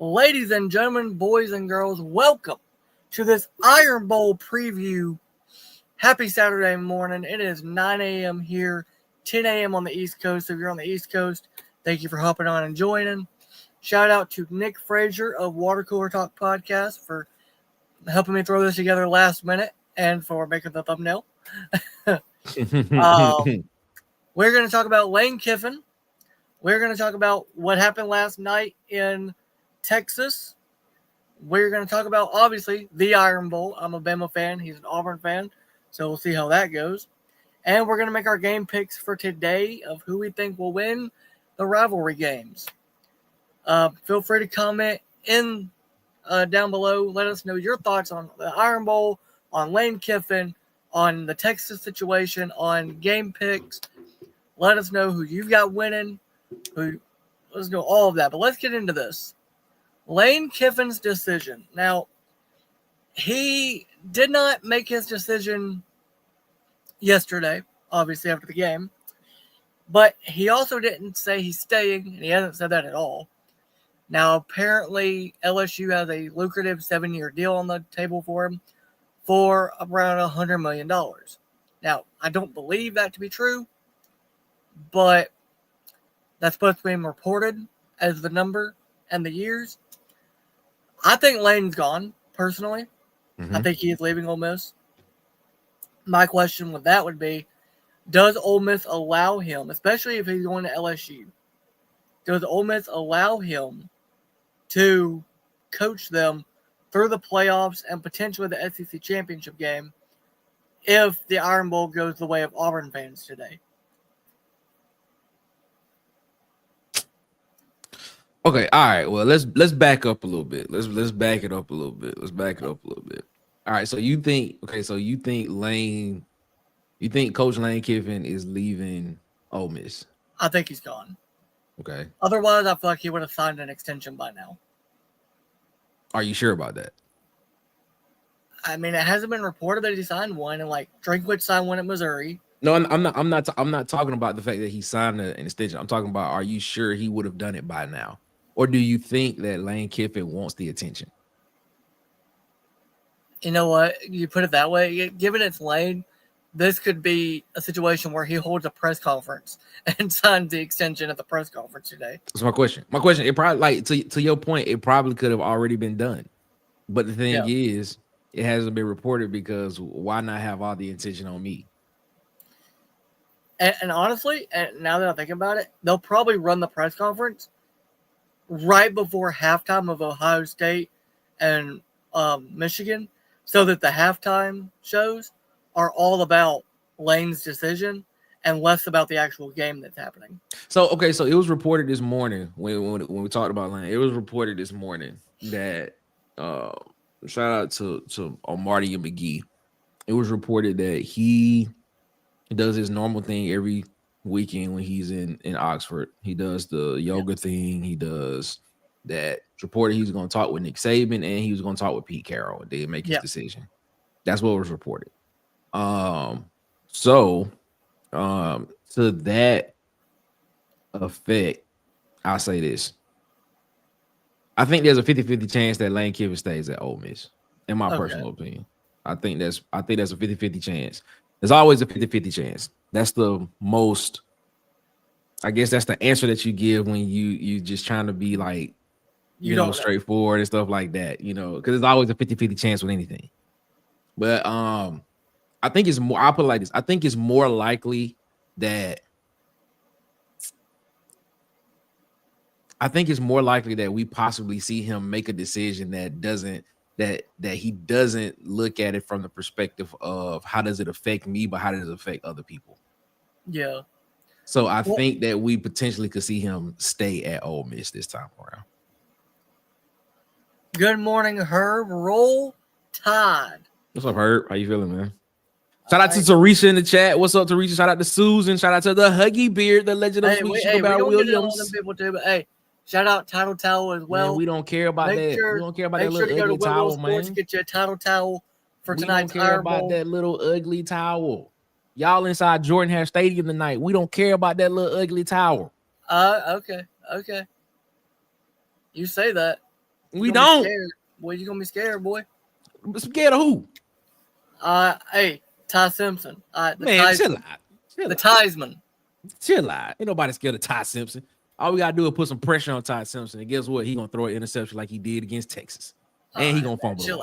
Ladies and gentlemen, boys and girls, welcome to this Iron Bowl preview. Happy Saturday morning. It is 9 a.m. here, 10 a.m. on the East Coast. If you're on the East Coast, thank you for hopping on and joining. Shout out to Nick Frazier of Watercoolertalk podcast for helping me throw this together last minute and for making the thumbnail. We're going to talk about Lane Kiffin. We're going to talk about what happened last night in Texas. We're going to talk about, obviously, the Iron Bowl. I'm a Bama fan. He's an Auburn fan. So we'll see how that goes. And we're going to make our game picks for today of who we think will win the rivalry games. Feel free to comment in down below. Let us know your thoughts on the Iron Bowl, on Lane Kiffin, on the Texas situation, on game picks. Let us know who you've got winning. Let's know all of that. But let's get into this. Lane Kiffin's decision. Now, he did not make his decision yesterday, obviously, after the game. But he also didn't say he's staying, and he hasn't said that at all. Now, apparently, LSU has a lucrative 7-year deal on the table for him for around $100 million. Now, I don't believe that to be true, but that's supposed to be reported as the number and the years. I think Lane's gone, personally. I think he is leaving Ole Miss. My question with that would be, does Ole Miss allow him, especially if he's going to LSU, does Ole Miss allow him to coach them through the playoffs and potentially the SEC championship game if the Iron Bowl goes the way of Auburn fans today? Okay, all right. Well, let's back up a little bit. Let's back it up a little bit. All right. So you think Coach Lane Kiffin is leaving Ole Miss? I think he's gone. Okay. Otherwise, I feel like he would have signed an extension by now. Are you sure about that? I mean, it hasn't been reported that he signed one, and like Drinkwitz signed one at Missouri. No, I'm not talking about the fact that he signed an extension. I'm talking about, are you sure he would have done it by now? Or do you think that Lane Kiffin wants the attention? You know what? You put it that way. Given it's Lane, this could be a situation where he holds a press conference and signs the extension at the press conference today. That's my question. It probably, like, to your point, it probably could have already been done. But the thing is, it hasn't been reported because why not have all the attention on me? And honestly, now that I think about it, they'll probably run the press conference right before halftime of Ohio State and Michigan, so that the halftime shows are all about Lane's decision and less about the actual game that's happening. So it was reported this morning when we talked about Lane. It was reported this morning that shout out to Marty and McGee. It was reported that he does his normal thing every weekend when he's in Oxford. He does the yoga thing. He does that. It's reported he's going to talk with Nick Saban and he was going to talk with Pete Carroll and they make his decision. That's what was reported. So to that effect, I'll say this. I think there's a 50-50 chance that Lane Kiffin stays at Ole Miss, in my personal opinion. I think that's a 50-50 chance. There's always a 50-50 chance. That's the most, I guess that's the answer that you give when you just trying to be like, you know, straightforward and stuff like that, you know, because there's always a 50-50 chance with anything. But I think it's more, I'll put it like this. I think it's more likely that we possibly see him make a decision that he doesn't look at it from the perspective of how does it affect me, but how does it affect other people? Yeah. So I think that we potentially could see him stay at Ole Miss this time around. Good morning, Herb. Roll Tide. What's up, Herb? How you feeling, man? Shout out to Teresa in the chat. What's up, Teresa? Shout out to Susan. Shout out to the Huggy Beard, the legend of Sweet Sugar Bow Williams. People too, but hey, shout out Title Towel as well. Man, we don't care about that. We don't care about that little ugly towel, man. Get your Title Towel for tonight's Iron Bowl. We don't care about that little ugly towel. Y'all inside Jordan Hare Stadium tonight. We don't care about that little ugly towel. Okay. You say that. We don't. Boy, you gonna be scared, boy. Scared of who? Hey, Ty Simpson. Man, chill out. The Tiesman. Chill out. Ain't nobody scared of Ty Simpson. All we gotta do is put some pressure on Ty Simpson, and guess what? He gonna throw an interception like he did against Texas, and he gonna fumble. Chill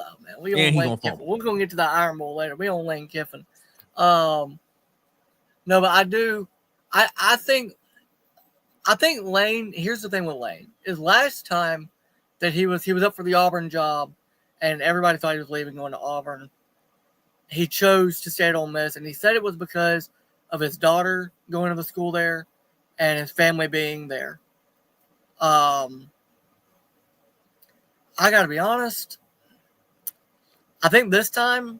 out, man. We on Lane Kiffin. We're gonna get to the Iron Bowl later. We on Lane Kiffin. No, but I do. I think Lane. Here's the thing with Lane is last time that he was up for the Auburn job, and everybody thought he was leaving, going to Auburn. He chose to stay at Ole Miss, and he said it was because of his daughter going to the school there and his family being there. I got to be honest. I think this time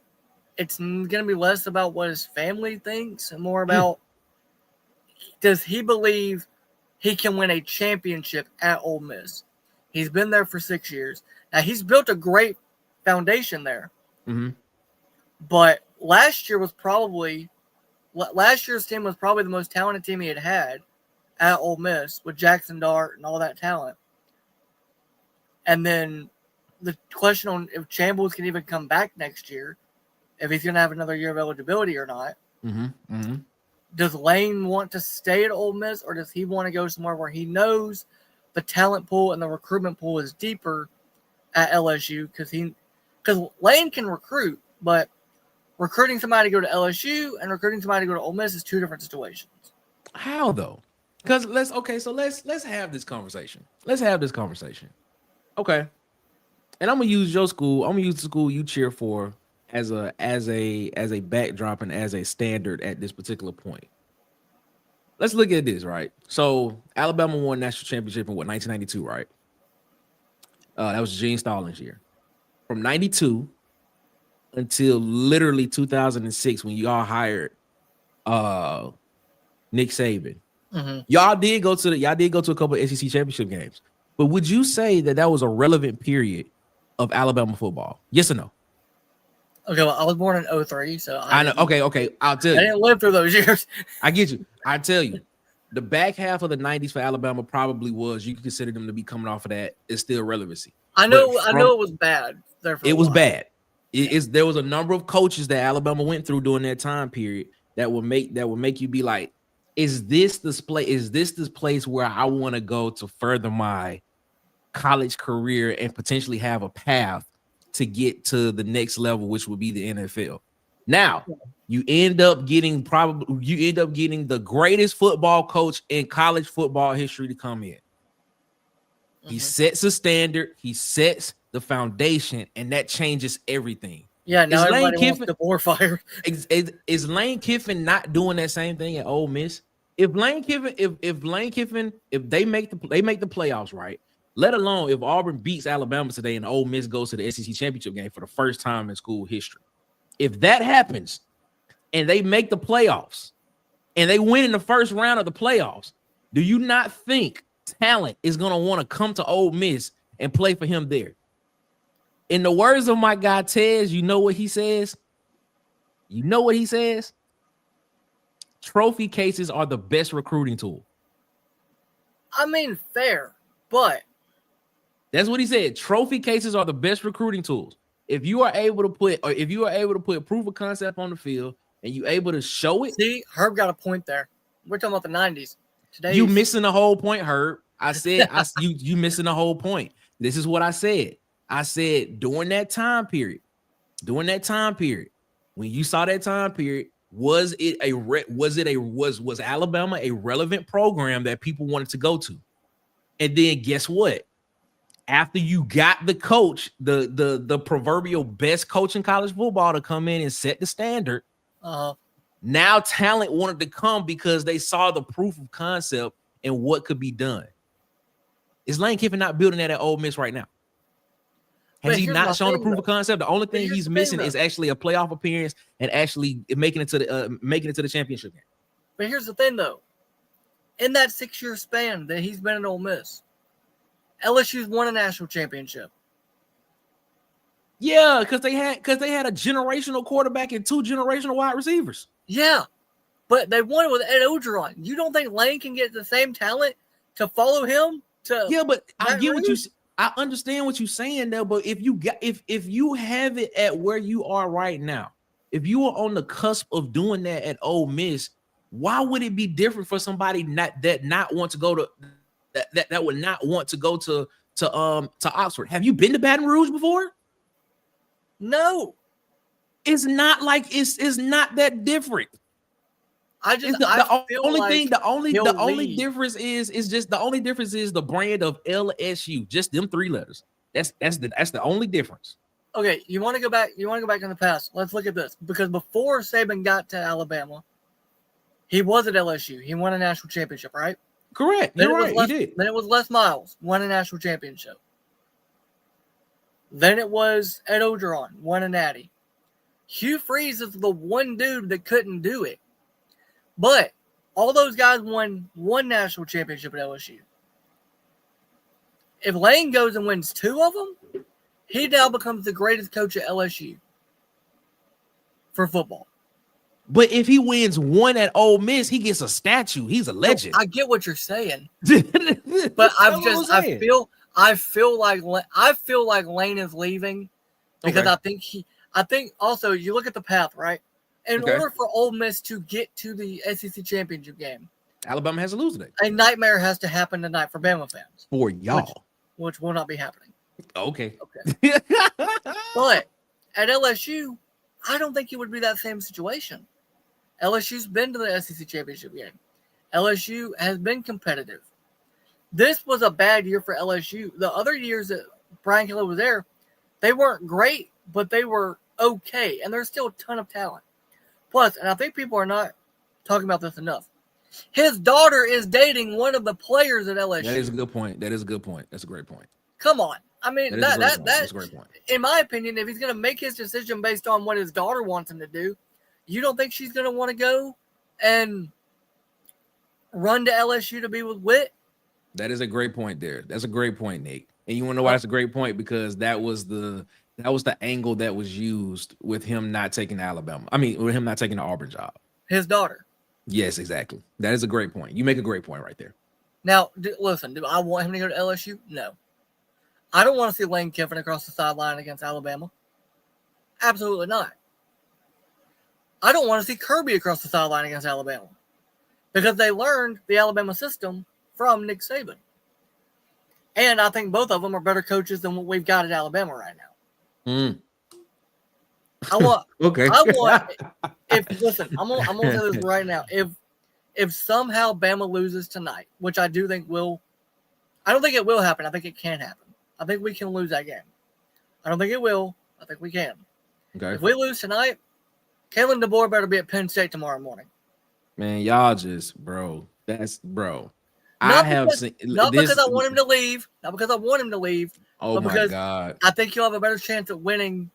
it's going to be less about what his family thinks and more about does he believe he can win a championship at Ole Miss? He's been there for 6 years. Now, he's built a great foundation there. Mm-hmm. But last year's team was probably the most talented team he had at Ole Miss with Jackson Dart and all that talent. And then the question on if Chambliss can even come back next year, if he's going to have another year of eligibility or not. Mm-hmm. Mm-hmm. Does Lane want to stay at Ole Miss, or does he want to go somewhere where he knows the talent pool and the recruitment pool is deeper at LSU? Because Lane can recruit, but recruiting somebody to go to LSU and recruiting somebody to go to Ole Miss is two different situations. How though? Because let's have this conversation. Okay. And I'm gonna use your school. I'm gonna use the school you cheer for as a backdrop and as a standard at this particular point. Let's look at this, right? So Alabama won national championship in 1992, right? That was Gene Stallings' year. From 92 until literally 2006, when y'all hired Nick Saban. Mm-hmm. Y'all did go to a couple of SEC championship games. But would you say that was a relevant period of Alabama football? Yes or no? Okay, well, I was born in 2003, so I know. Okay, I'll tell you. I didn't live through those years. I get you. I tell you, the back half of the 90s for Alabama probably was, you could consider them to be coming off of that. It's still relevancy. I know it was bad. It was bad. There was a number of coaches that Alabama went through during that time period that would make you be like, is this this place where I want to go to further my college career and potentially have a path to get to the next level, which would be the NFL. Now, you end up getting the greatest football coach in college football history to come in. Mm-hmm. He sets a standard, he sets the foundation, and that changes everything. Yeah, now everybody wants the boar fire. Is Lane Kiffin not doing that same thing at Ole Miss? If Lane Kiffin, if they make the playoffs, right? Let alone if Auburn beats Alabama today and Ole Miss goes to the SEC championship game for the first time in school history. If that happens and they make the playoffs and they win in the first round of the playoffs, do you not think talent is going to want to come to Ole Miss and play for him there? In the words of my guy Tez, you know what he says? Trophy cases are the best recruiting tool. I mean, fair, but that's what he said. Trophy cases are the best recruiting tools. If you are able to put proof of concept on the field and you able to show it. See, Herb got a point there. We're talking about the 90s. Today you missing the whole point, Herb. I said you missing the whole point. This is what I said. I said during that time period, when you saw that time period, was Alabama a relevant program that people wanted to go to? And then guess what? After you got the coach, the proverbial best coach in college football to come in and set the standard, now talent wanted to come because they saw the proof of concept and what could be done. Is Lane Kiffin not building that at Ole Miss right now? Has he not shown the proof of concept? The only thing he's missing is actually a playoff appearance and actually making it to the championship game. But here's the thing, though. In that 6-year span that he's been at Ole Miss, LSU's won a national championship. Yeah, because they had a generational quarterback and 2 generational wide receivers. Yeah, but they won it with Ed Orgeron. You don't think Lane can get the same talent to follow him? Yeah, but I get what you I understand what you're saying though, but if you have it at where you are right now, if you are on the cusp of doing that at Ole Miss, why would it be different for somebody not want to go to that would not want to go to Oxford? Have you been to Baton Rouge before? No. It's not like it's not that different. I feel like the only difference is just the only difference is the brand of LSU, just them 3 letters. That's the only difference. Okay, you want to go back in the past. Let's look at this. Because before Saban got to Alabama, he was at LSU. He won a national championship, right? Correct. You're right. He did. Then it was Les Miles, won a national championship. Then it was Ed Orgeron, won a natty. Hugh Freeze is the one dude that couldn't do it. But all those guys won one national championship at LSU. If Lane goes and wins 2 of them, he now becomes the greatest coach at LSU for football. But if he wins 1 at Ole Miss, he gets a statue. He's a legend. I get what you're saying, but I feel like Lane is leaving because Okay. I think also you look at the path, right? In order for Ole Miss to get to the SEC championship game, Alabama has to lose today. a nightmare has to happen tonight for Bama fans. For y'all. Which will not be happening. Okay. But at LSU, I don't think it would be that same situation. LSU's been to the SEC championship game. LSU has been competitive. This was a bad year for LSU. The other years that Brian Kelly was there, they weren't great, but they were okay. And there's still a ton of talent. Plus, and I think people are not talking about this enough, his daughter is dating one of the players at LSU. That is a good point. That's a great point. Come on. I mean, that's a great point. In my opinion, if he's going to make his decision based on what his daughter wants him to do, you don't think she's going to want to go and run to LSU to be with Witt? That is a great point there. That's a great point, Nick. And you want to know why that's a great point? Because that was the angle that was used with him not taking Alabama. I mean, with him not taking the Auburn job. His daughter. Yes, exactly. That is a great point. You make a great point right there. Now, listen, do I want him to go to LSU? No. I don't want to see Lane Kiffin across the sideline against Alabama. Absolutely not. I don't want to see Kirby across the sideline against Alabama because they learned the Alabama system from Nick Saban. And I think both of them are better coaches than what we've got at Alabama right now. I'm gonna say this right now. If somehow Bama loses tonight, which I do think I don't think it will happen. I think it can happen. I think we can lose that game. I don't think it will. I think we can. Okay. If we lose tonight, Kalen DeBoer better be at Penn State tomorrow morning. Man, y'all just, bro. That's bro. Not because I want him to leave. Not because I want him to leave. Oh my God. I think he'll have a better chance at winning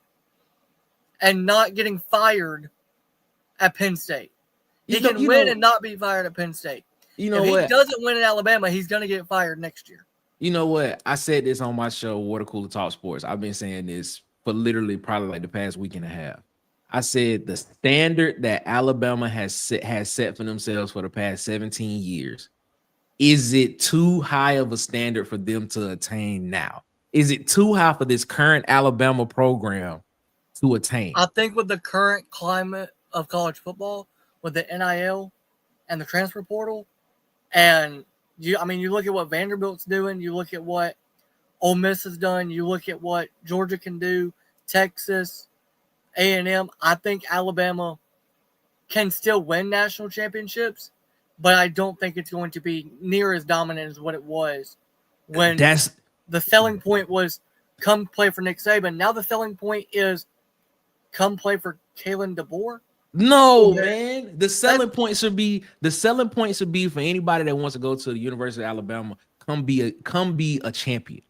and not getting fired at Penn State. He can win and not be fired at Penn State. You know if what? He doesn't win in Alabama, he's going to get fired next year. You know what? I said this on my show, Watercoolertalk Sports. I've been saying this for literally probably like the past week and a half. I said the standard that Alabama has set for themselves for the past 17 years, is it too high of a standard for them to attain now? Is it too high for this current Alabama program to attain? I think with the current climate of college football, with the NIL and the transfer portal, and you look at what Vanderbilt's doing, you look at what Ole Miss has done, you look at what Georgia can do, Texas, A&M. I think Alabama can still win national championships, but I don't think it's going to be near as dominant as what it was when the selling point was come play for Nick Saban. Now the selling point is come play for Kalen DeBoer. No, man. The selling point should be for anybody that wants to go to the University of Alabama, come be a champion.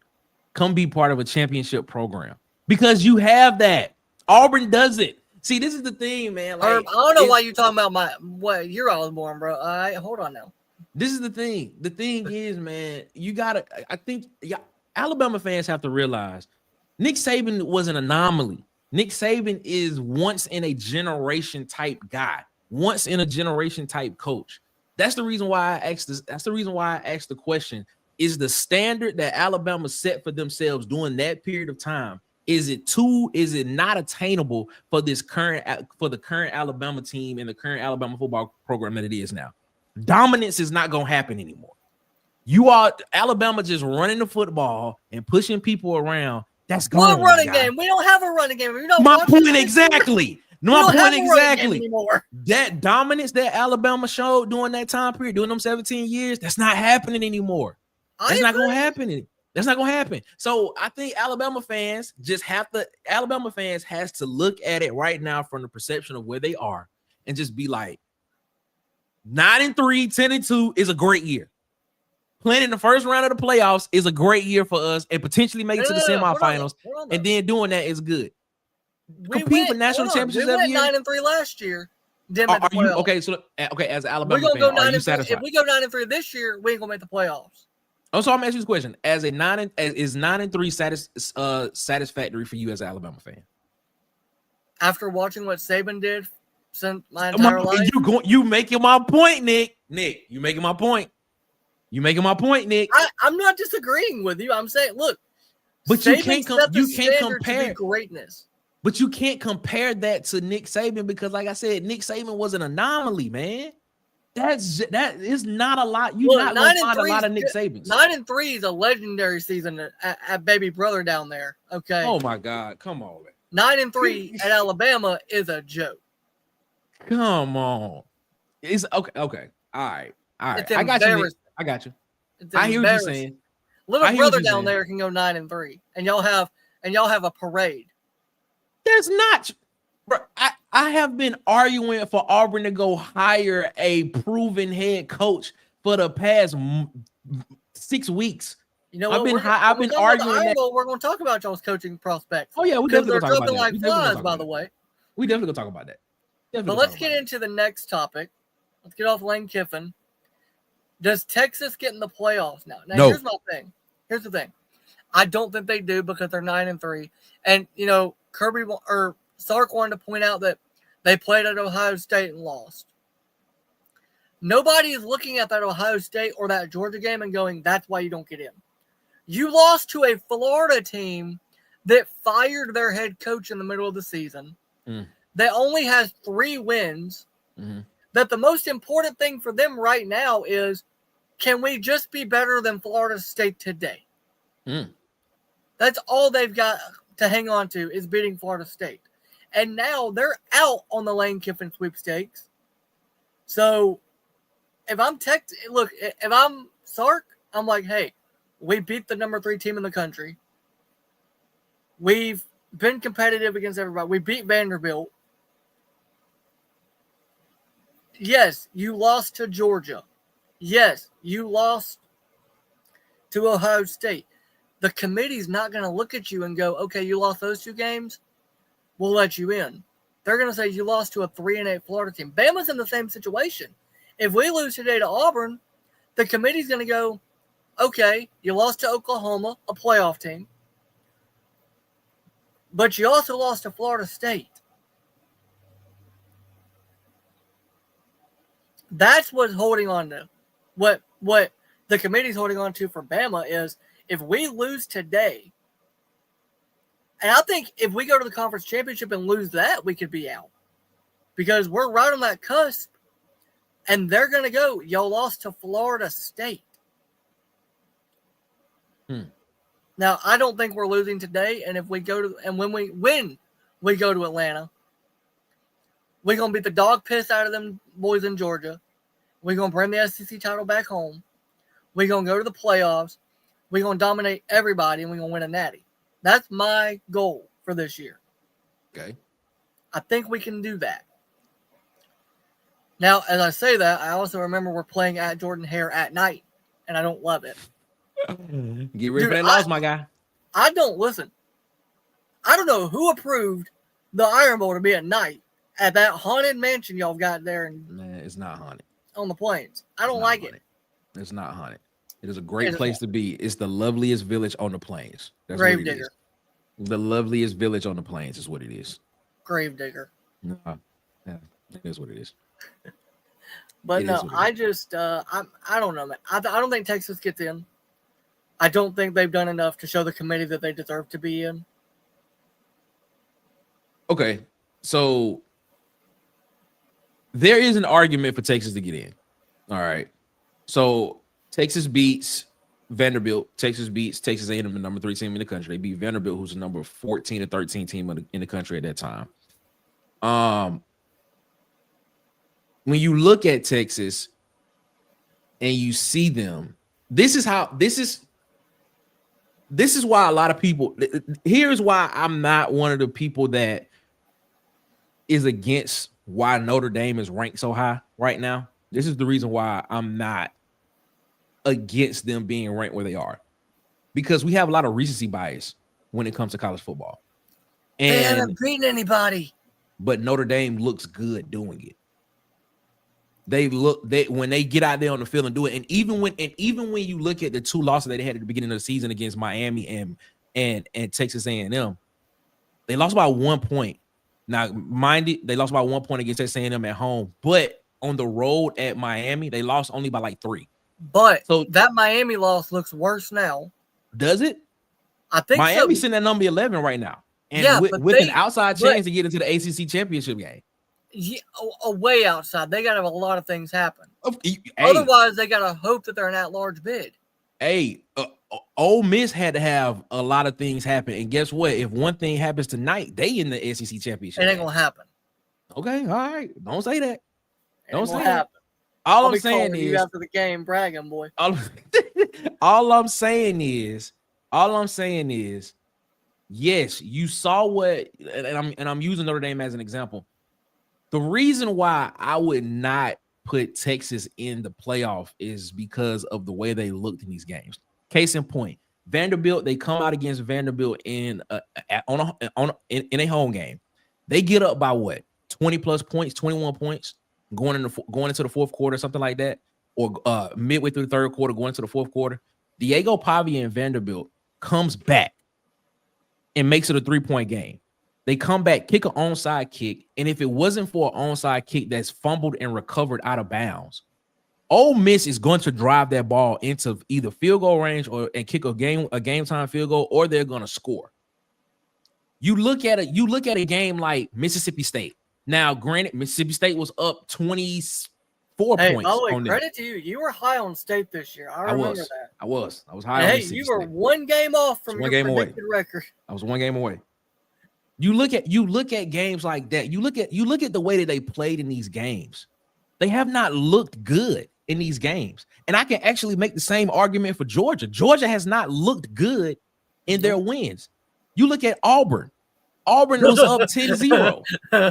Come be part of a championship program. Because you have that. Auburn does it. See, this is the thing, man. Like, I don't know why you're talking about what year I was born, bro. All right, hold on now. This is the thing. The thing is, man, I think Alabama fans have to realize Nick Saban was an anomaly. Nick Saban is once in a generation type guy, once in a generation type coach. That's the reason why I asked this. That's the reason why I asked the question. is the standard that Alabama set for themselves during that period of time. Is it not attainable for the current Alabama team and the current Alabama football program that it is now? Dominance is not going to happen anymore. You are Alabama just running the football and pushing people around. That's gone. What running game? We don't have a running game. My point exactly. No, my point exactly. That dominance that Alabama showed during that time period, during them 17 years, that's not happening anymore. That's not going to happen. That's not going to happen. So I think Alabama fans has to look at it right now from the perception of where they are and just be like, 9-3, 10-2 is a great year. Playing in the first round of the playoffs is a great year for us and potentially make it to the semifinals. And then doing that is good. Compete for national championships every year. 9-3 last year. Are you okay? So as an Alabama fan, are you satisfied? If we go 9-3 this year, we ain't gonna make the playoffs. Oh, so I'm asking you this question: is 9-3 satisfactory for you as an Alabama fan? After watching what Saban did since my entire life, you making my point, Nick. Nick, you making my point. You making my point, Nick. I'm not disagreeing with you. I'm saying, look, but you can't compare greatness. But you can't compare that to Nick Saban because, like I said, Nick Saban was an anomaly, man. That is not a lot. You're not going to find a lot of Nick Sabans. 9-3 is a legendary season at Baby Brother down there. Okay. Oh my God, come on, man. 9-3 at Alabama is a joke. Come on, it's okay. All right. I got you. Nick. I got you. I hear what you're saying. Little brother down there can go 9-3, and y'all have a parade. There's not. Bro, I have been arguing for Auburn to go hire a proven head coach for the past 6 weeks. You know, I've been arguing that. We're going to talk about y'all's coaching prospects. Oh yeah, we definitely going to talk about that. Like flies, by the way. We definitely going to talk about that. But let's get into the next topic. Let's get off Lane Kiffin. Does Texas get in the playoffs now? Now, no. Here's my thing. Here's the thing. I don't think they do because they're 9-3. And, you know, Sark wanted to point out that they played at Ohio State and lost. Nobody is looking at that Ohio State or that Georgia game and going, that's why you don't get in. You lost to a Florida team that fired their head coach in the middle of the season, that only has 3 wins, that the most important thing for them right now is, can we just be better than Florida State today? That's all they've got to hang on to is beating Florida State. And now they're out on the Lane Kiffin sweepstakes. So if I'm if I'm Sark, I'm like, hey, we beat the number 3 team in the country. We've been competitive against everybody. We beat Vanderbilt. Yes, you lost to Georgia. Yes, you lost to Ohio State. The committee's not going to look at you and go, okay, you lost those 2 games. We'll let you in. They're going to say you lost to a 3-8 Florida team. Bama's in the same situation. If we lose today to Auburn, the committee's going to go, okay, you lost to Oklahoma, a playoff team, but you also lost to Florida State. That's what's holding on to. What the committee's holding on to for Bama is if we lose today, and I think if we go to the conference championship and lose that, we could be out. Because we're right on that cusp. And they're going to go, y'all lost to Florida State. Now, I don't think we're losing today. And if we go to, and when we go to Atlanta, we're going to beat the dog piss out of them boys in Georgia. We're going to bring the SEC title back home. We're going to go to the playoffs. We're going to dominate everybody, and we're going to win a natty. That's my goal for this year. Okay. I think we can do that. Now, as I say that, I also remember we're playing at Jordan-Hare at night, and I don't love it. Get ready for that loss, my guy. I don't listen. I don't know who approved the Iron Bowl to be at night at that haunted mansion y'all got there. Man, it's not haunted. On the plains. I don't like it. It's not haunted. It is a great place to be. It's the loveliest village on the plains. That's Gravedigger. The loveliest village on the plains is what it is. Gravedigger. Yeah, that is what it is. But no, I just I don't know, man. I don't think Texas gets in. I don't think they've done enough to show the committee that they deserve to be in. Okay, so there is an argument for Texas to get in. All right, so Texas beats Vanderbilt. Texas beats Texas A&M, the number 3 team in the country. They beat Vanderbilt, who's the number 14 or 13 team in the country at that time. When you look at Texas and you see them, this is why a lot of people. Here's why I'm not one of the people that is against why Notre Dame is ranked so high right now. This is the reason why I'm not against them being ranked where they are, because we have a lot of recency bias when it comes to college football. And they haven't beaten anybody, but Notre Dame looks good doing it. When they get out there on the field and do it, and even when you look at the 2 losses that they had at the beginning of the season against Miami and Texas A&M, they lost by 1 point. Now, mind it, they lost by 1 point against Texas A&M at home, but on the road at Miami, they lost only by like 3. But so that Miami loss looks worse now. Does it? I think Miami's so. sitting at number 11 right now, and yeah, with an outside chance to get into the ACC championship game. Yeah, way outside. They got to have a lot of things happen. Hey, otherwise, they got to hope that they're an at-large bid. Hey, Ole Miss had to have a lot of things happen, and guess what? If one thing happens tonight, they in the SEC championship. It ain't gonna happen. Okay, all right. Don't say that. Don't say that. All I'm saying is after the game, bragging boy. All I'm saying is, yes, you saw what, and I'm using Notre Dame as an example. The reason why I would not put Texas in the playoff is because of the way they looked in these games. Case in point, Vanderbilt, they come out against Vanderbilt in a home game. They get up by what? 20 plus points, 21 points going into the fourth quarter, something like that, or midway through the third quarter, going into the fourth quarter. Diego Pavia and Vanderbilt comes back and makes it a 3-point game. They come back, kick an onside kick, and if it wasn't for an onside kick that's fumbled and recovered out of bounds, Ole Miss is going to drive that ball into either field goal range and kick a game time field goal, or they're going to score. You look at a game like Mississippi State. Now, granted, Mississippi State was up 24 points. By the way, credit to you. You were high on State this year. I remember that. I was high on Mississippi State. Hey, you were 1 game off from your predicted record. I was 1 game away. You look at games like that. You look at the way that they played in these games. They have not looked good in these games. And I can actually make the same argument for Georgia. Georgia has not looked good in their wins. You look at Auburn. Auburn was up 10-0.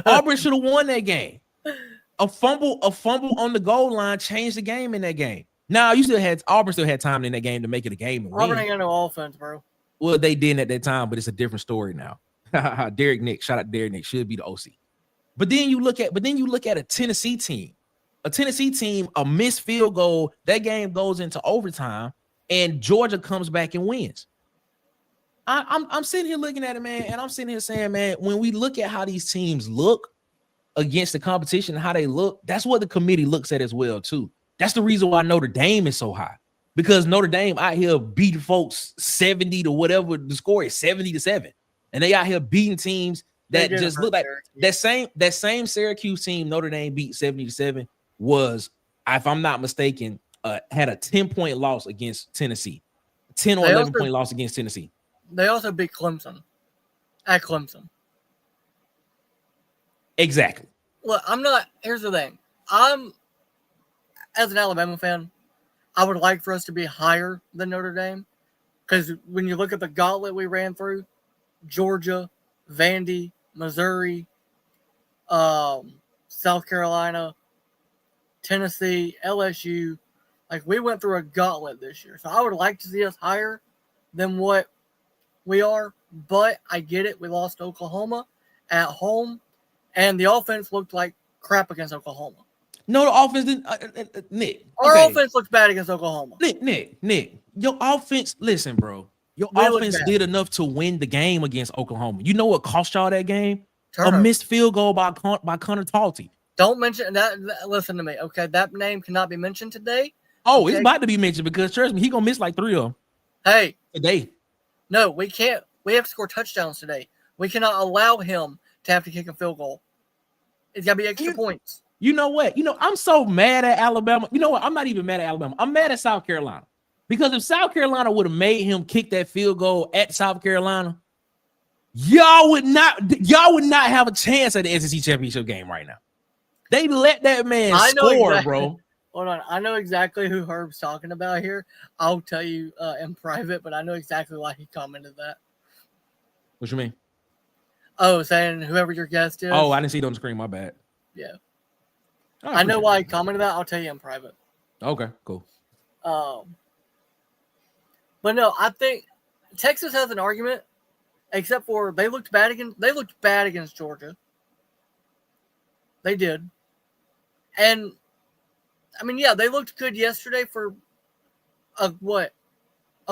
Auburn should have won that game. A fumble on the goal line changed the game in that game. Now, Auburn still had time in that game to make it a game and win. Auburn ain't got no offense, bro. Well, they didn't at that time, but it's a different story now. Derek Nick, shout out to Derek Nick, should be the OC. But then you look at a Tennessee team. A missed field goal, that game goes into overtime, and Georgia comes back and wins. I'm sitting here looking at it, man, and I'm sitting here saying, man, when we look at how these teams look against the competition, how they look, that's what the committee looks at as well, too. That's the reason why Notre Dame is so high, because Notre Dame out here beating folks 70 to whatever the score is, 70-7. And they out here beating teams that just look like that same Syracuse team Notre Dame beat 70-7 was, if I'm not mistaken, had a 10-point loss against Tennessee. 10 or 11-point loss against Tennessee. They also beat Clemson at Clemson. Exactly. Look, here's the thing. As an Alabama fan, I would like for us to be higher than Notre Dame, because when you look at the gauntlet we ran through, Georgia, Vandy, Missouri, South Carolina, Tennessee, LSU, like we went through a gauntlet this year. So I would like to see us higher than what we are, but I get it. We lost to Oklahoma at home, and the offense looked like crap against Oklahoma. No, the offense didn't. Nick, our offense looked bad against Oklahoma. Nick, your offense. Listen, bro. Your offense did enough to win the game against Oklahoma. You know what cost y'all that game? A missed field goal by Connor Talty. Don't mention that. Listen to me, okay? That name cannot be mentioned today. Oh, okay. It's about to be mentioned, because trust me, he gonna miss like 3 of them. Hey, today. no, we can't. We have to score touchdowns today. We cannot allow him to have to kick a field goal. It's got to be extra points. You know what? I'm so mad at Alabama. You know what? I'm not even mad at Alabama. I'm mad at South Carolina. Because if South Carolina would have made him kick that field goal at South Carolina, y'all would not have a chance at the SEC championship game right now. They let that man score, bro. Hold on. I know exactly who Herb's talking about here. I'll tell you in private, but I know exactly why he commented that. What you mean? Oh, saying whoever your guest is. Oh, I didn't see it on the screen. My bad. Yeah. I know why he commented that. I'll tell you in private. Okay, cool. But no, I think Texas has an argument, except for they looked bad against Georgia. They did. And I mean, yeah, they looked good yesterday for a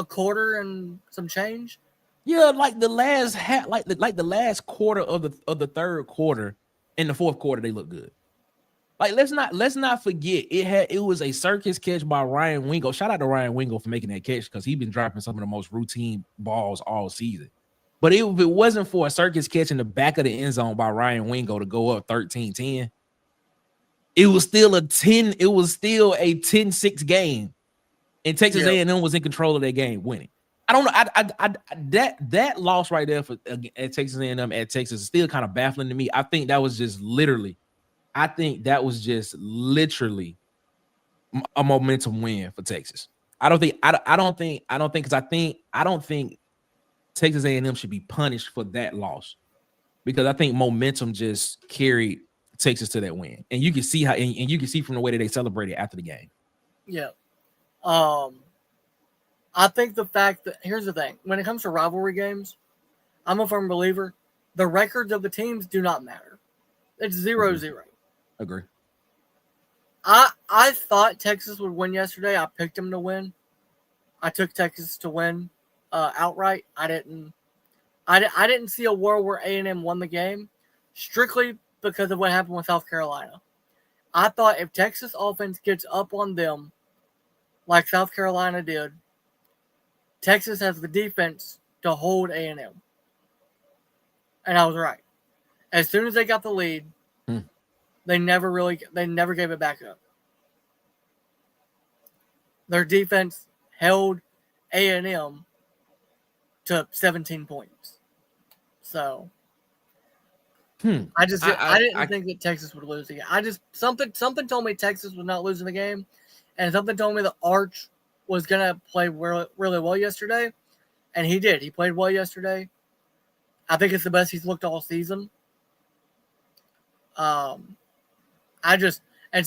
quarter and some change. Yeah, like the last the last quarter of the third quarter and the fourth quarter, they look good. Like let's not forget it was a circus catch by Ryan Wingo. Shout out to Ryan Wingo for making that catch because he's been dropping some of the most routine balls all season. But if it wasn't for a circus catch in the back of the end zone by Ryan Wingo to go up 13-10, it was still a 10-6 game. And Texas A&M was in control of that game, winning. I don't know. That loss right there at Texas A&M at Texas is still kind of baffling to me. I think that was just literally a momentum win for Texas. I don't think Texas A&M should be punished for that loss because I think momentum just carried Texas to that win, and you can see how, and you can see from the way that they celebrated after the game. Yeah, I think the fact that here's the thing: when it comes to rivalry games, I'm a firm believer the records of the teams do not matter. It's 0-0. Agree. I thought Texas would win yesterday. I picked them to win. I took Texas to win outright. I didn't see a world where A&M won the game strictly because of what happened with South Carolina. I thought if Texas offense gets up on them like South Carolina did, Texas has the defense to hold A&M. And I was right. As soon as they got the lead, they never gave it back up. Their defense held A&M to 17 points. So I didn't think that Texas would lose the game. Something told me Texas was not losing the game, and something told me that Arch was gonna play really well yesterday, and he did. He played well yesterday. I think it's the best he's looked all season. And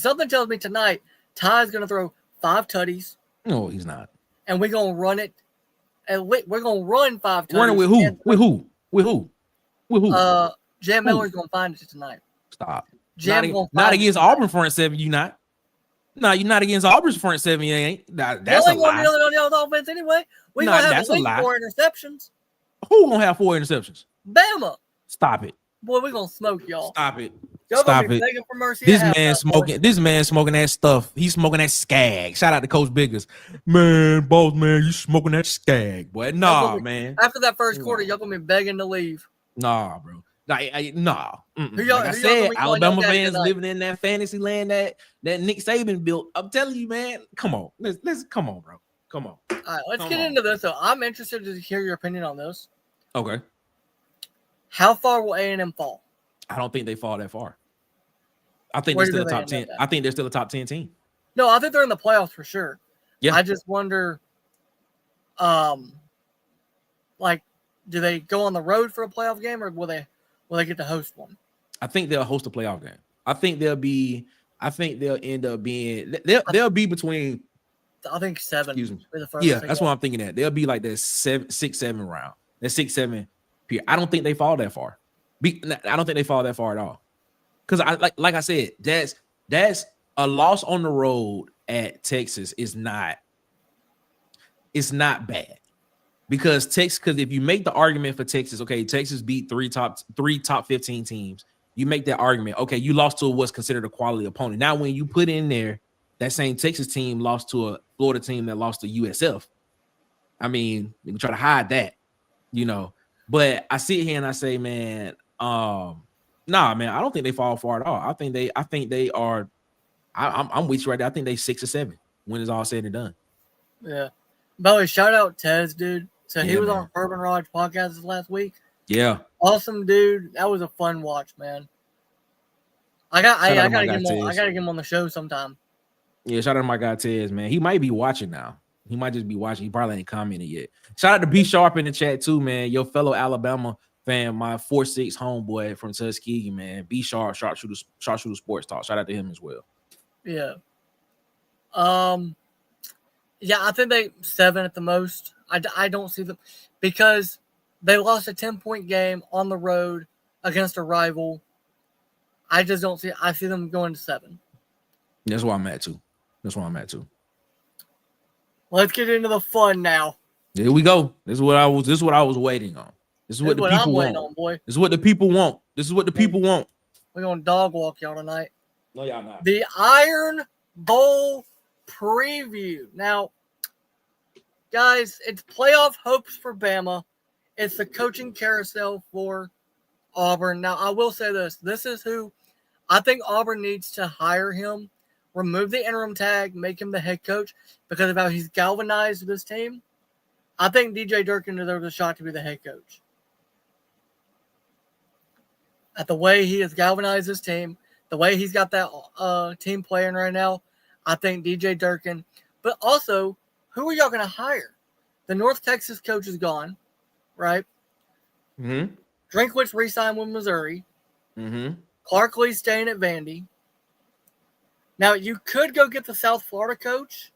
something tells me tonight Ty's gonna throw 5 tutties. No, he's not. And we're gonna run it. And we're gonna run 5 tutties. Running with who? With who? Jam Miller's gonna find it tonight. Stop. Not against Auburn front seven. You not? No, you're not against Auburn's front seven. You ain't. That's a lie. Y'all on y'all's offense anyway. We gonna have 4 interceptions. Who gonna have 4 interceptions? Bama. Stop it. Boy, we gonna smoke y'all. Stop it. Y'all Stop gonna be it. begging for mercy. This man smoking that stuff. He's smoking that skag. Shout out to Coach Biggers. Man, boss man, you smoking that skag, boy. Nah, man. After that first quarter, y'all gonna be begging to leave. Nah, bro. Nah. Like I said, Alabama fans living in that fantasy land that Nick Saban built. I'm telling you, man. Come on. Let's come on, bro. Come on. All right, let's get into this. So I'm interested to hear your opinion on this. Okay. How far will A&M fall? I don't think they fall that far. I think they're still a top 10. I think they're still a top 10 team. No, I think they're in the playoffs for sure. Yeah. I just wonder, do they go on the road for a playoff game, or will they get to host one? I think they'll host a playoff game. I think they'll end up being. They'll be between. I think 7. Excuse me. Yeah, that's what I'm thinking. That they'll be like that 6-7 round. That 6-7 period. I don't think they fall that far. I don't think they fall that far at all. Because like I said, that's a loss on the road at Texas is not. It's not bad. Because if you make the argument for Texas, okay, Texas beat three top 15 teams. You make that argument, okay, you lost to what's considered a quality opponent. Now, when you put in there that same Texas team lost to a Florida team that lost to USF, I mean, you can try to hide that, But I sit here and I say, man, nah, man, I don't think they fall far at all. I think they are. I'm with you right there. I think they 6 or 7 when it's all said and done. Yeah. By the way, shout out Tez, dude. So he Yeah, was man. on Urban Raj podcast this last week. Yeah. Awesome, dude. That was a fun watch, man. I gotta get him on the show sometime. Yeah, shout out to my guy Tez, man. He might be watching now. He might just be watching. He probably ain't commented yet. Shout out to B Sharp in the chat too, man. Your fellow Alabama fan, my 4-6 homeboy from Tuskegee, man. B Sharp, Sharpshooter Sports Talk. Shout out to him as well. Yeah. Yeah, I think they 7 at the most. I don't see them because they lost a 10-point game on the road against a rival. I just don't see. I see them going to 7. That's where I'm at too. Let's get into the fun now. Here we go. This is what I was waiting on. This is what the people want. This is what the people want. We're gonna dog walk y'all tonight. No, y'all not. The Iron Bowl preview. Now, guys, it's playoff hopes for Bama. It's the coaching carousel for Auburn. Now, I will say this. This is who I think Auburn needs to hire him, remove the interim tag, make him the head coach because of how he's galvanized this team. I think DJ Durkin deserves a shot to be the head coach. At the way he has galvanized his team, the way he's got that team playing right now, I think DJ Durkin. But also, who are y'all going to hire? The North Texas coach is gone, right? Mm-hmm. Drinkwitz re-signed with Missouri. Mm-hmm. Clark Lee's staying at Vandy. Now, you could go get the South Florida coach,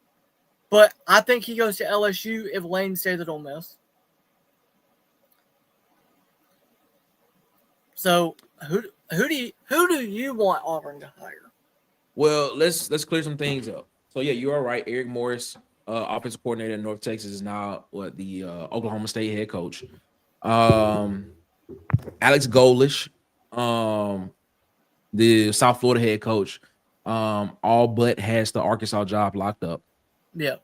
but I think he goes to LSU if Lane stays at Ole Miss. So, who do you want Auburn to hire? Well, let's clear some things up. So yeah, you are right. Eric Morris, offensive coordinator in North Texas, is now the Oklahoma State head coach. Alex Golish, the South Florida head coach, all but has the Arkansas job locked up. Yeah.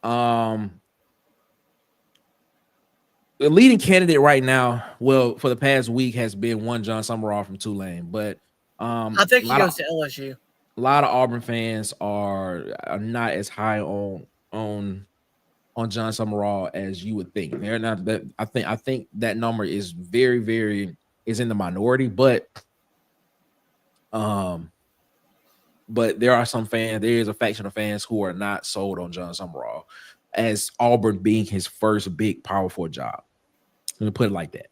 The leading candidate right now, well, for the past week, has been one John Summerall from Tulane, but I think he goes to LSU. A lot of Auburn fans are not as high on John Summerall as you would think. They're not. That I think that number is very, very is in the minority, but there are some fans. There is a faction of fans who are not sold on John Summerall as Auburn being his first big Power 4 job. Let me put it like that.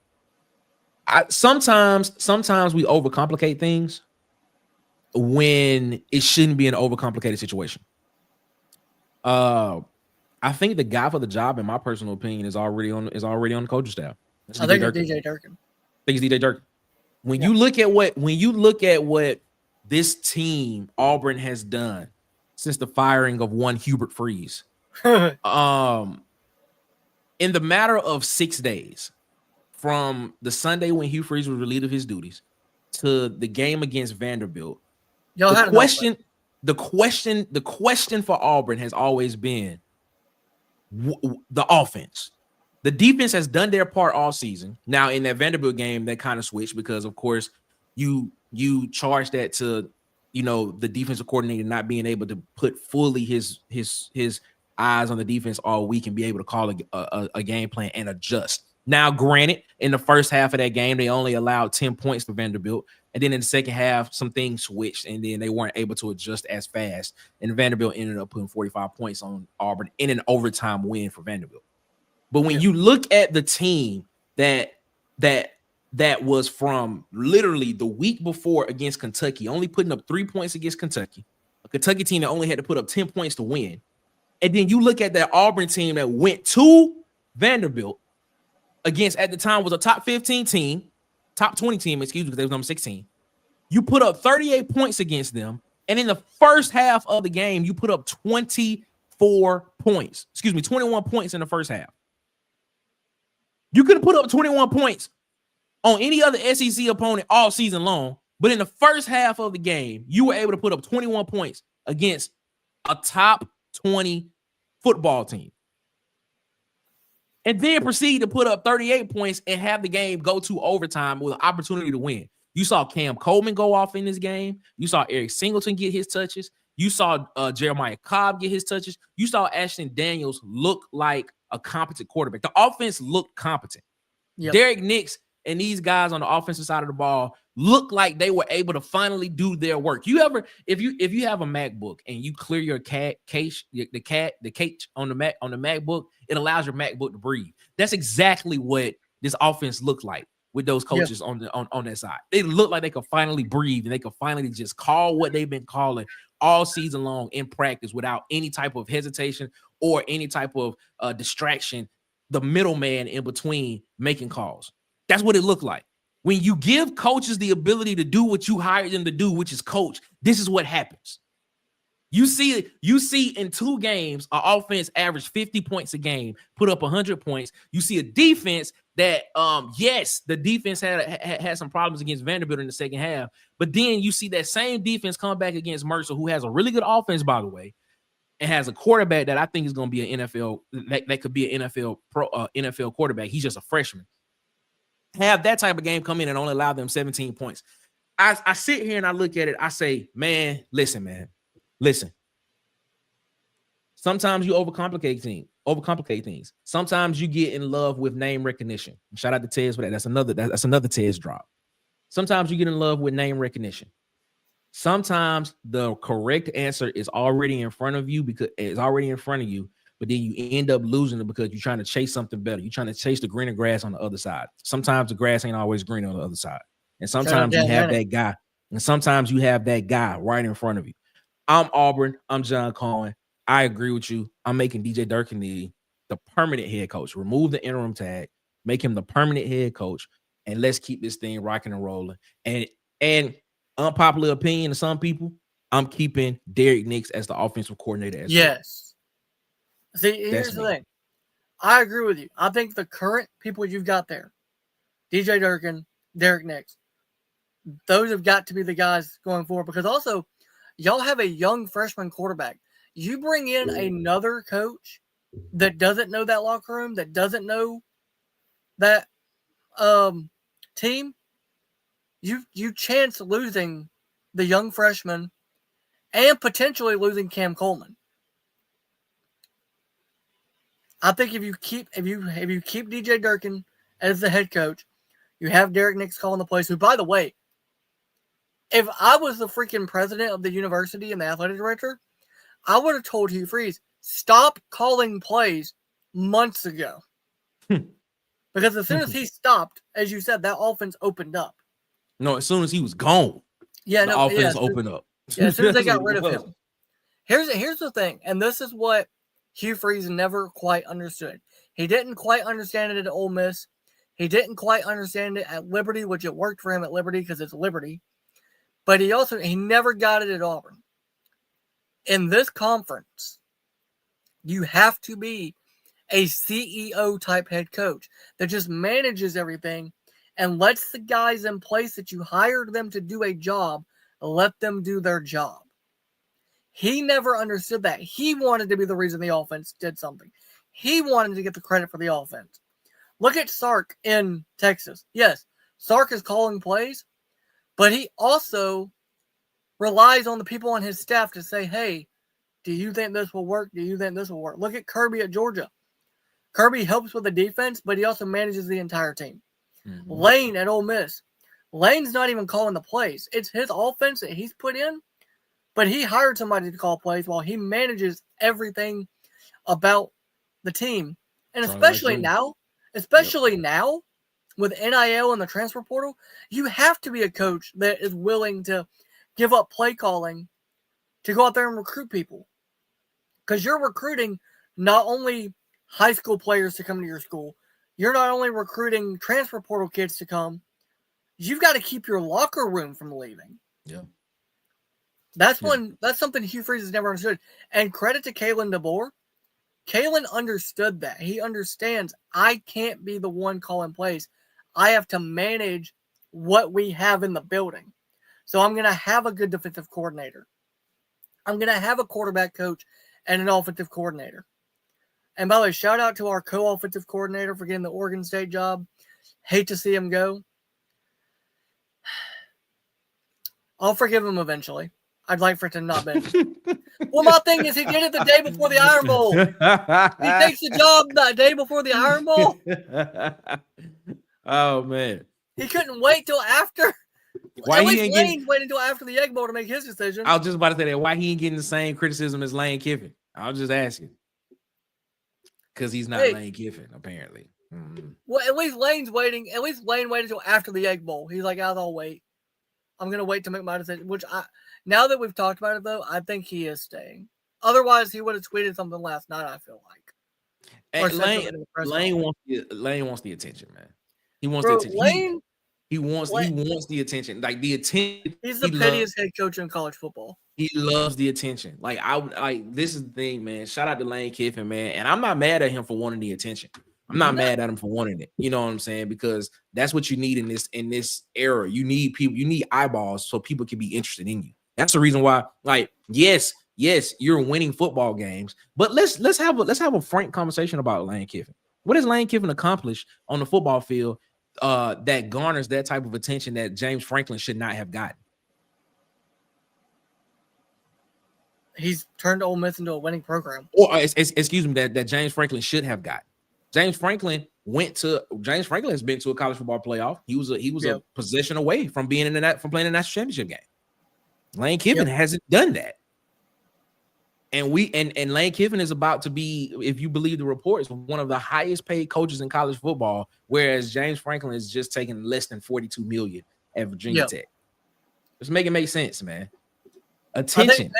Sometimes we overcomplicate things when it shouldn't be an overcomplicated situation. I think the guy for the job, in my personal opinion, is already on the coaching staff. I think it's DJ Durkin. I think it's DJ Durkin. When you look at what this team Auburn has done since the firing of one Hubert Freeze, in the matter of 6 days, from the Sunday when Hugh Freeze was relieved of his duties to the game against Vanderbilt, the question for Auburn has always been the offense. The defense has done their part all season. Now, in that Vanderbilt game, that kind of switched because, of course, you charge that to the defensive coordinator not being able to put fully his eyes on the defense all week and be able to call a game plan and adjust. Now, granted, in the first half of that game, they only allowed 10 points for Vanderbilt. And then in the second half, some things switched, and then they weren't able to adjust as fast. And Vanderbilt ended up putting 45 points on Auburn in an overtime win for Vanderbilt. But when you look at the team that was from literally the week before against Kentucky, only putting up 3 points against Kentucky, a Kentucky team that only had to put up 10 points to win. And then you look at that Auburn team that went to Vanderbilt against, at the time, was a top 15 team, top 20 team, excuse me, because they was number 16. You put up 38 points against them. And in the first half of the game, you put up 21 points in the first half. You could have put up 21 points on any other SEC opponent all season long, but in the first half of the game, you were able to put up 21 points against a top 20 football team. and then proceed to put up 38 points and have the game go to overtime with an opportunity to win. You saw Cam Coleman go off in this game. You saw Eric Singleton get his touches. You saw Jeremiah Cobb get his touches. You saw Ashton Daniels look like a competent quarterback. The offense looked competent. Yep. Derek Nix and these guys on the offensive side of the ball look like they were able to finally do their work. You ever, if you have a MacBook and you clear your cache on the MacBook, it allows your MacBook to breathe. That's exactly what this offense looked like with those coaches on that side. They look like they could finally breathe and they could finally just call what they've been calling all season long in practice without any type of hesitation or any type of distraction, the middleman in between making calls. That's what it looked like. When you give coaches the ability to do what you hired them to do, which is coach, this is what happens. You see in 2 games, an offense averaged 50 points a game, put up 100 points. You see a defense that, yes, the defense had some problems against Vanderbilt in the second half, but then you see that same defense come back against Mercer, who has a really good offense, by the way, and has a quarterback that I think is going to be an NFL, that could be an NFL quarterback. He's just a freshman. Have that type of game come in and only allow them 17 points. I sit here and I look at it. I say, man. Listen. Sometimes you overcomplicate things. Sometimes you get in love with name recognition. Shout out to Tez for that. That's another Tez drop. Sometimes you get in love with name recognition. Sometimes the correct answer is already in front of you but then you end up losing it because you're trying to chase something better. You're trying to chase the greener grass on the other side. Sometimes the grass ain't always green on the other side. And sometimes you have that guy. And sometimes you have that guy right in front of you. I'm Auburn. I'm John Cohen. I agree with you. I'm making DJ Durkin the permanent head coach. Remove the interim tag. Make him the permanent head coach. And let's keep this thing rocking and rolling. And unpopular opinion to some people, I'm keeping Derek Nix as the offensive coordinator as well. See, here's the thing. I agree with you. I think the current people you've got there, DJ Durkin, Derek Nix, those have got to be the guys going forward because also y'all have a young freshman quarterback. You bring in another coach that doesn't know that locker room, that doesn't know that team, you chance losing the young freshman and potentially losing Cam Coleman. I think if you keep DJ Durkin as the head coach, you have Derek Nix calling the plays, who, by the way, if I was the freaking president of the university and the athletic director, I would have told Hugh Freeze, stop calling plays months ago. Because as soon as he stopped, as you said, that offense opened up. No, as soon as he was gone, the offense opened up. Yeah, as soon as they got rid of him. Here's the thing, and this is what Hugh Freeze never quite understood. He didn't quite understand it at Ole Miss. He didn't quite understand it at Liberty, which it worked for him at Liberty because it's Liberty. But he never got it at Auburn. In this conference, you have to be a CEO type head coach that just manages everything and lets the guys in place that you hired them to do a job, let them do their job. He never understood that. He wanted to be the reason the offense did something. He wanted to get the credit for the offense. Look at Sark in Texas. Yes, Sark is calling plays, but he also relies on the people on his staff to say, hey, do you think this will work? Do you think this will work? Look at Kirby at Georgia. Kirby helps with the defense, but he also manages the entire team. Mm-hmm. Lane at Ole Miss. Lane's not even calling the plays. It's his offense that he's put in, but he hired somebody to call plays while he manages everything about the team. And especially now with NIL and the transfer portal, you have to be a coach that is willing to give up play calling to go out there and recruit people. Because you're recruiting not only high school players to come to your school, you're not only recruiting transfer portal kids to come, you've got to keep your locker room from leaving. Yeah. That's something Hugh Freeze has never understood. And credit to Kalen DeBoer. Kalen understood that. He understands I can't be the one calling plays. I have to manage what we have in the building. So I'm going to have a good defensive coordinator. I'm going to have a quarterback coach and an offensive coordinator. And by the way, shout out to our co-offensive coordinator for getting the Oregon State job. Hate to see him go. I'll forgive him eventually. I'd like for it to not be. Well, my thing is he did it the day before the Iron Bowl. He takes the job the day before the Iron Bowl. Oh, man. He couldn't wait till after. Why At he least ain't Lane getting? waited until after the Egg Bowl to make his decision. I was just about to say that. Why he ain't getting the same criticism as Lane Kiffin? I was just asking. Because he's not Lane Kiffin, apparently. Mm-hmm. Well, at least Lane's waiting. At least Lane waited until after the Egg Bowl. He's like, I'll wait. I'm gonna wait to make my decision. Which now that we've talked about it though, I think he is staying. Otherwise, he would have tweeted something last night. I feel like. Lane wants the attention, man. He wants the attention. He wants the attention. Like the attention. He's the pettiest head coach in college football. He loves the attention. This is the thing, man. Shout out to Lane Kiffin, man. And I'm not mad at him for wanting the attention. I'm not mad at him for wanting it. You know what I'm saying? Because that's what you need in this era. You need people, you need eyeballs so people can be interested in you. That's the reason why, yes, you're winning football games, but let's have a frank conversation about Lane Kiffin. What has Lane Kiffin accomplished on the football field that garners that type of attention that James Franklin should not have gotten? He's turned Ole Miss into a winning program. Or excuse me, that James Franklin should have got. James Franklin has been to a college football playoff. He was a possession away from being from playing a national championship game. Lane Kiffin hasn't done that. And Lane Kiffin is about to be, if you believe the reports, one of the highest paid coaches in college football, whereas James Franklin is just taking less than $42 million at Virginia Tech. Just make it make sense, man. Attention,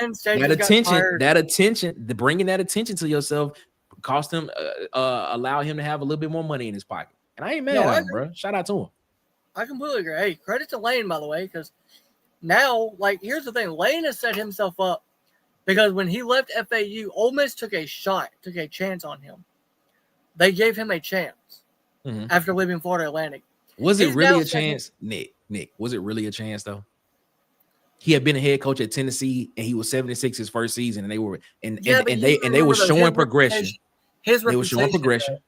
bringing that attention to yourself cost him, allow him to have a little bit more money in his pocket. And I ain't mad at him, bro. Shout out to him. I completely agree. Hey, credit to Lane, by the way, because now, here's the thing. Lane has set himself up because when he left FAU, Ole Miss took a chance on him. They gave him a chance after leaving Florida Atlantic. Was it really a chance? Nick, was it really a chance, though? He had been a head coach at Tennessee, and he was 76 his first season, and they were they were showing progression. His reputation.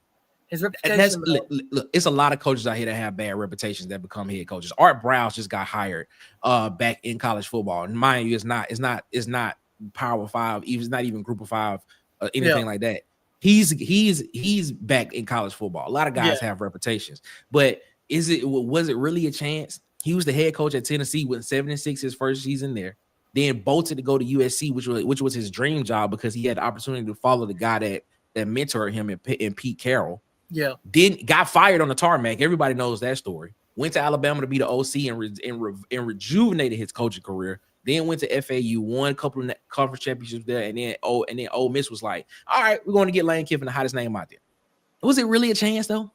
Look, it's a lot of coaches out here that have bad reputations that become head coaches. Art Browse just got hired back in college football, and mind you, it's not Power 5, it's not even Group of 5, anything like that. He's back in college football. A lot of guys have reputations, but was it really a chance? He was the head coach at Tennessee with 76 his first season there. Then bolted to go to USC, which was his dream job because he had the opportunity to follow the guy that mentored him in Pete Carroll. Yeah. Then got fired on the tarmac. Everybody knows that story. Went to Alabama to be the OC and rejuvenated his coaching career. Then went to FAU, won a couple of conference championships there, and then Ole Miss was like, all right, we're going to get Lane Kiffin, the hottest name out there. Was it really a chance though?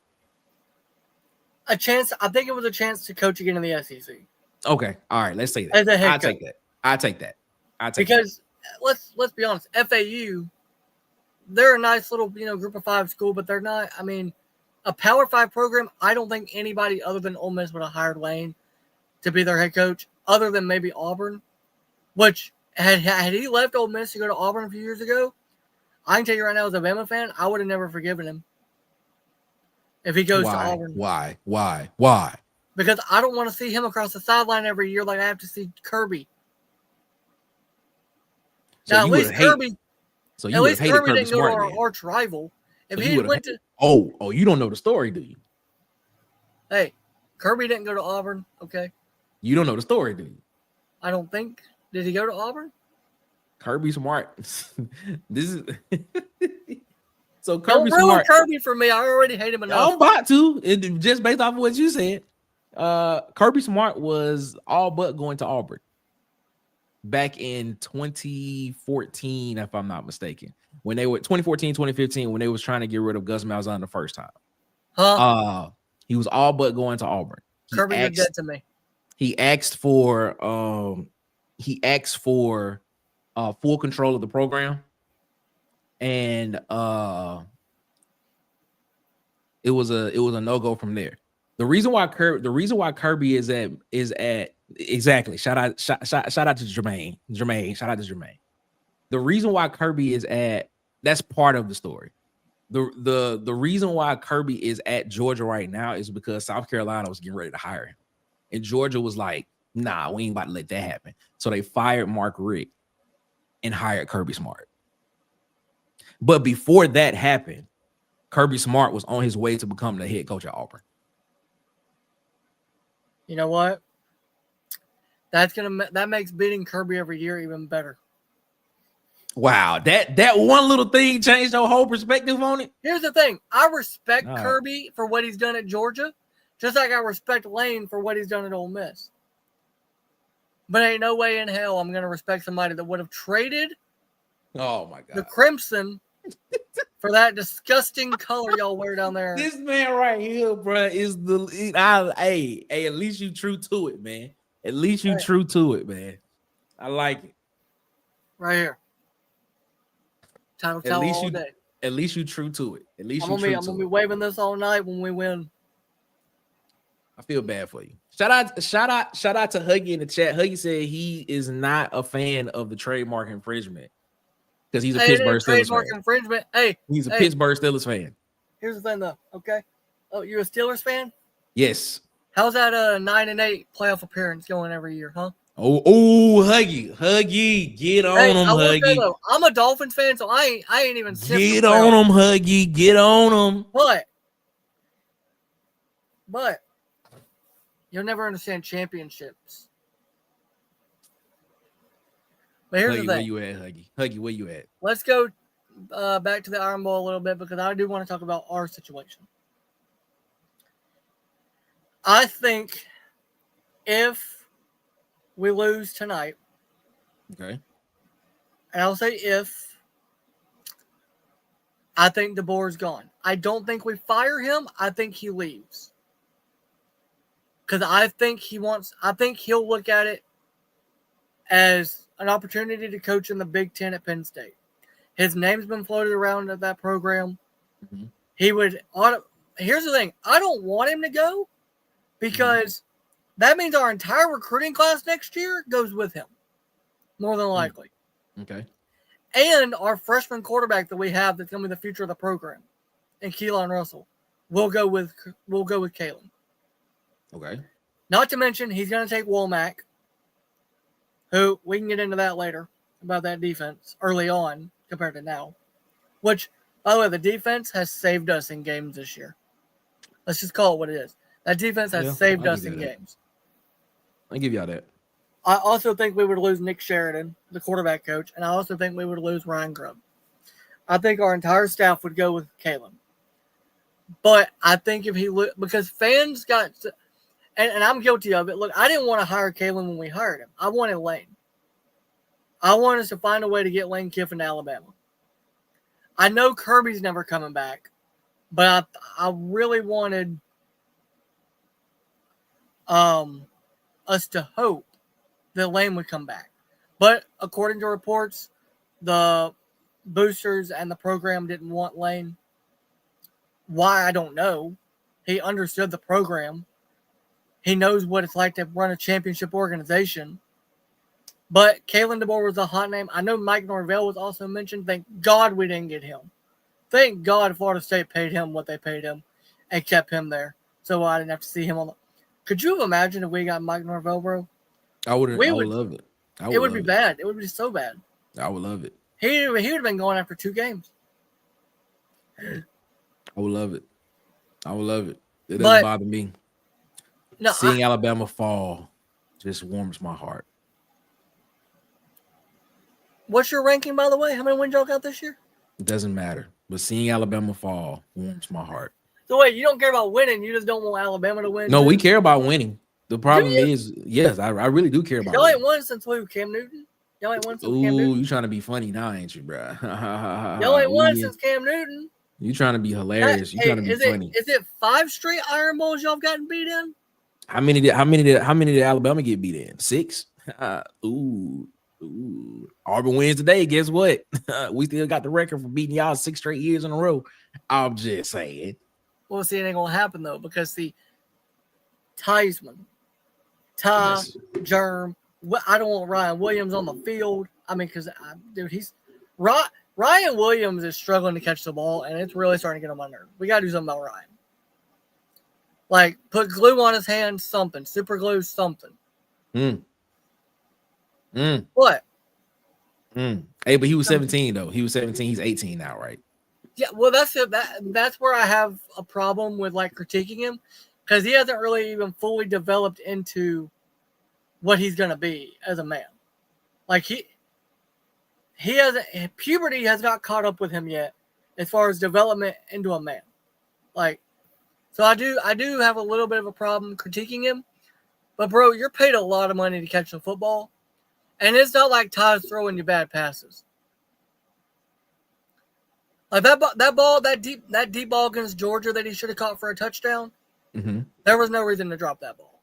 A chance. I think it was a chance to coach again in the SEC. Okay, all right, let's say that. As a head coach. I take that. Because let's be honest, FAU, they're a nice little group of 5 school, but they're not. I mean, a Power 5 program. I don't think anybody other than Ole Miss would have hired Lane to be their head coach, other than maybe Auburn. Which had he left Ole Miss to go to Auburn a few years ago, I can tell you right now, as a Bama fan, I would have never forgiven him. If he goes to Auburn. Why? Because I don't want to see him across the sideline every year like I have to see Kirby. So now, at least Kirby didn't go to our arch rival. If he went to... Oh, you don't know the story, do you? Hey, Kirby didn't go to Auburn, okay? You don't know the story, do you? I don't think. Did he go to Auburn? Kirby Smart. This is... So Kirby don't ruin Smart. Kirby for me. I already hate him enough. I'm about to. Just based off of what you said. Kirby Smart was all but going to Auburn back in 2014, if I'm not mistaken. When they were 2014, 2015, when they was trying to get rid of Gus Malzahn the first time. He was all but going to Auburn. Kirby did that to me. He asked for full control of the program. And it was a no-go from there. The reason why Kirby is at exactly. Shout out to Jermaine. Shout out to Jermaine. The reason why Kirby is at, that's part of the story. The reason why Kirby is at Georgia right now is because South Carolina was getting ready to hire him, and Georgia was like, "Nah, we ain't about to let that happen." So they fired Mark Richt and hired Kirby Smart. But before that happened, Kirby Smart was on his way to become the head coach at Auburn. You know what? That makes beating Kirby every year even better. Wow, that one little thing changed your whole perspective on it. Here's the thing: I respect Kirby for what he's done at Georgia, just like I respect Lane for what he's done at Ole Miss. But ain't no way in hell I'm gonna respect somebody that would have traded oh my god the crimson for that disgusting color y'all wear down there. This man right here, bro, is hey, at least you true to it, man. At least you true to it, man. I like it. Right here. Time to tell all day. At least you true to it. At least I'm gonna be waving this all night when we win. I feel bad for you. Shout out to Huggy in the chat. Huggy said he is not a fan of the trademark infringement because he's a Pittsburgh Steelers fan. Infringement. Hey, he's a Pittsburgh Steelers fan. Here's the thing, though. Okay. Oh, you're a Steelers fan? Yes. How's that 9-8 playoff appearance going every year, huh? Oh, Huggy, get on him, Huggy. Though, I'm a Dolphins fan, so I ain't even. Get on him, Huggy. Get on him. But you'll never understand championships. But here's the thing. Where you at, Huggy? Huggy, where you at? Let's go back to the Iron Bowl a little bit because I do want to talk about our situation. I think if we lose tonight, okay, and I'll say if, I think DeBoer's gone. I don't think we fire him. I think he leaves. Because I think he'll look at it as an opportunity to coach in the Big Ten at Penn State. His name's been floated around at that program. Mm-hmm. Here's the thing. I don't want him to go because that means our entire recruiting class next year goes with him. More than likely. Okay. And our freshman quarterback that we have that's going to be the future of the program, and Keelan Russell, will go with Kalen. Okay. Not to mention, he's going to take Womack, who we can get into that later about that defense early on compared to now. Which, by the way, the defense has saved us in games this year. Let's just call it what it is. That defense has saved us in games. I'll give y'all that. I also think we would lose Nick Sheridan, the quarterback coach, and I also think we would lose Ryan Grubb. I think our entire staff would go with Kalen. But I think if because fans got, and I'm guilty of it. Look, I didn't want to hire Kalen when we hired him. I wanted Lane. I wanted us to find a way to get Lane Kiffin to Alabama. I know Kirby's never coming back, but I really wanted us to hope that Lane would come back. But according to reports, the boosters and the program didn't want Lane. Why, I don't know. He understood the program. He knows what it's like to run a championship organization. But Kalen DeBoer was a hot name. I know Mike Norvell was also mentioned. Thank God we didn't get him. Thank God Florida State paid him what they paid him and kept him there. So I didn't have to see him on the... Could you imagine if we got Mike Norvell, bro? I would love it. It would be bad. It would be so bad. I would love it. He would have been going after 2 games. I would love it. It doesn't bother me. No, seeing Alabama fall just warms my heart. What's your ranking, by the way? How many wins y'all got this year? It doesn't matter. But seeing Alabama fall warms my heart. So wait, you don't care about winning. You just don't want Alabama to win? No, we care about winning. The problem is, yes, I really do care about winning. Y'all ain't won since Cam Newton? Y'all ain't won since Cam Newton? You trying to be funny now, ain't you, bro? Y'all ain't won since Cam Newton. You trying to be hilarious. You trying to be funny. Is it 5 straight Iron Bowls y'all gotten beat in? How many did Alabama get beat in? 6? Ooh. Auburn wins today. Guess what? We still got the record for beating y'all 6 straight years in a row. I'm just saying. Well, see, it ain't gonna happen though, because Theismann, Germ. I don't want Ryan Williams on the field. I mean, because dude, Ryan Williams is struggling to catch the ball, and it's really starting to get on my nerves. We got to do something about Ryan. Like, put glue on his hand, something. Super glue, something. What? Hey, but he was 17, though. He was 17. He's 18 now, right? Yeah, well, that's where I have a problem with, like, critiquing him, because he hasn't really even fully developed into what he's going to be as a man. Like, puberty has not caught up with him yet as far as development into a man. Like, so I do have a little bit of a problem critiquing him, but bro, you're paid a lot of money to catch the football, and it's not like Ty's throwing you bad passes. Like that deep ball against Georgia that he should have caught for a touchdown. There was no reason to drop that ball.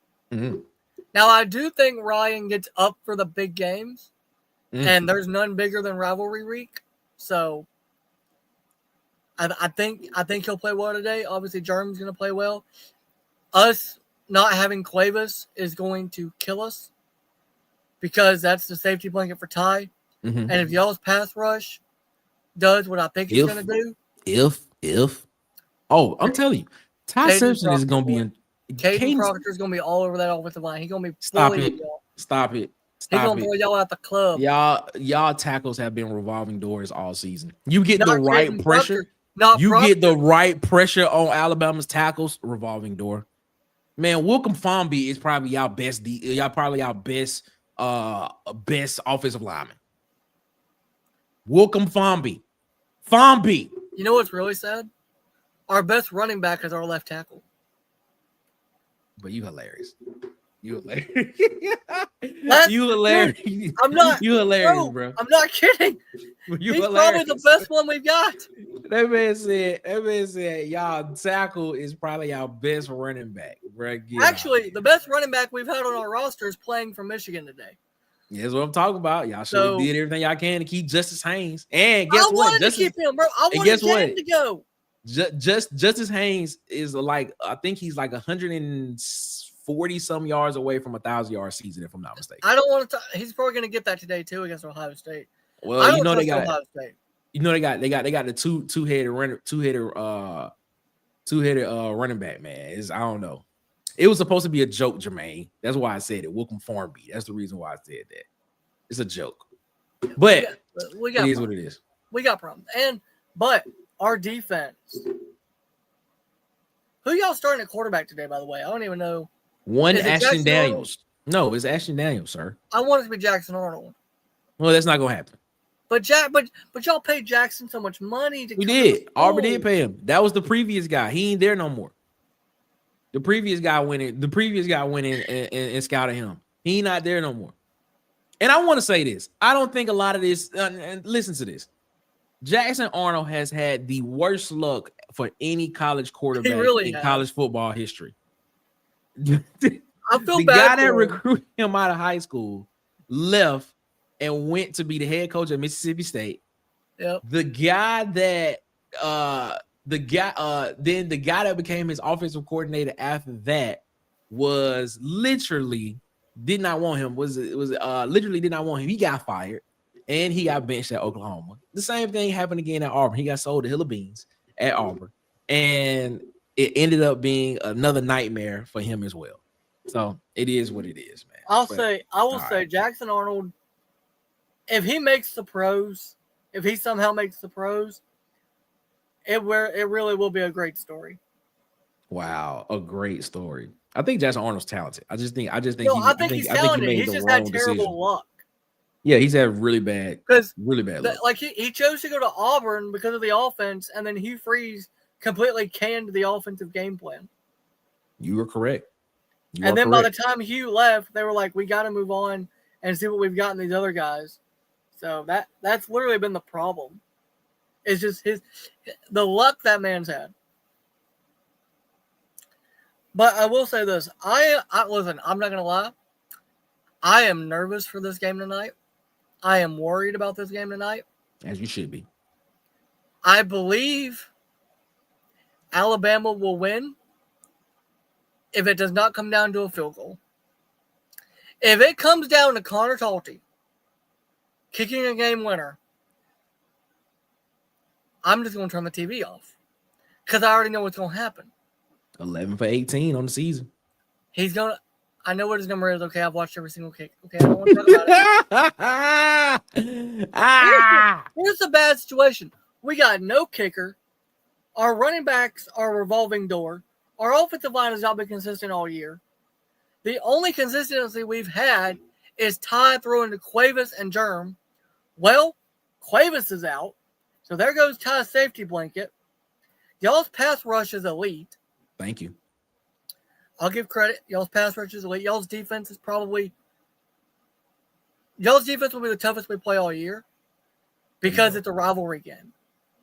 Now I do think Ryan gets up for the big games, and there's none bigger than rivalry week. So I think he'll play well today. Obviously, Jerem's going to play well. Us not having Cuevas is going to kill us because that's the safety blanket for Ty. And if y'all's pass rush does what I think he's going to do. I'm telling you, Ty Simpson is going to be in. Caden Proctor is going to be all over that offensive line. He's going to be Stop it. He's going to throw y'all out the club. Y'all tackles have been revolving doors all season. You get the right pressure. Get the right pressure on Alabama's tackles, revolving door. Man, Welcome Fomby is probably y'all best. Best offensive lineman. Welcome Fomby. You know what's really sad? Our best running back is our left tackle. But you hilarious. You hilarious. You hilarious, bro. I'm not kidding. He's probably the best one we've got. That man said, y'all tackle is probably our best running back, bro. Actually, the best running back we've had on our roster is playing for Michigan today. Yeah, that's what I'm talking about. Y'all should have did everything y'all can to keep Justice Haynes. And guess what? I wanted to keep him, bro. I wanted him to go. Justice Haynes is like, I think he's like 140 some yards away from 1,000-yard season, if I'm not mistaken. I don't want to. He's probably going to get that today too against Ohio State. Well, you know they got Ohio State. You know they got the two-headed running back, man. I don't know. It was supposed to be a joke, Jermaine. That's why I said it. Welcome Farmby. That's the reason why I said that. It's a joke. But it is what it is. We got problems. But our defense. Who y'all starting at quarterback today, by the way? I don't even know. Ashton Daniels. No, it's Ashton Daniels, sir. I want it to be Jackson Arnold. Well, that's not gonna happen. But y'all paid Jackson so much money to. We did. Auburn did pay him. That was the previous guy. He ain't there no more. The previous guy went in and scouted him. He not there no more. And I want to say this. I don't think a lot of this. And listen to this. Jackson Arnold has had the worst luck for any college quarterback in college football history. I feel the bad. Guy that recruited him out of high school left and went to be the head coach at Mississippi State. Yep. The guy that became his offensive coordinator after that was literally did not want him. Literally did not want him. He got fired and he got benched at Oklahoma. The same thing happened again at Auburn. He got sold to Hill of Beans at Auburn, and it ended up being another nightmare for him as well. So it is what it is, man. I will say Jackson Arnold, if he makes the pros, if he somehow makes the pros, it really will be a great story. Wow, a great story. I think Jackson Arnold's talented. I just think he's talented. He's just had terrible luck. Yeah, he's had really bad luck. Like he chose to go to Auburn because of the offense, and then Hugh Freeze completely canned the offensive game plan. You were correct. By the time Hugh left, they were like, we got to move on and see what we've got in these other guys. So that's literally been the problem. It's just the luck that man's had. But I will say this. Listen, I'm not going to lie. I am nervous for this game tonight. I am worried about this game tonight. As you should be. I believe Alabama will win if it does not come down to a field goal. If it comes down to Connor Talty kicking a game winner, I'm just going to turn the TV off because I already know what's going to happen. 11 for 18 on the season. He's going to. I know what his number is. Okay, I've watched every single kick. Okay, I don't want to talk about it. Here's the bad situation. We got no kicker. Our running backs are a revolving door. Our offensive line has not been consistent all year. The only consistency we've had is Ty throwing to Cuevas and Germ. Well, Cuevas is out. So there goes Ty's safety blanket. Y'all's pass rush is elite. Thank you. I'll give credit. Y'all's pass rush is elite. Y'all's defense is probably... Y'all's defense will be the toughest we play all year because it's a rivalry game.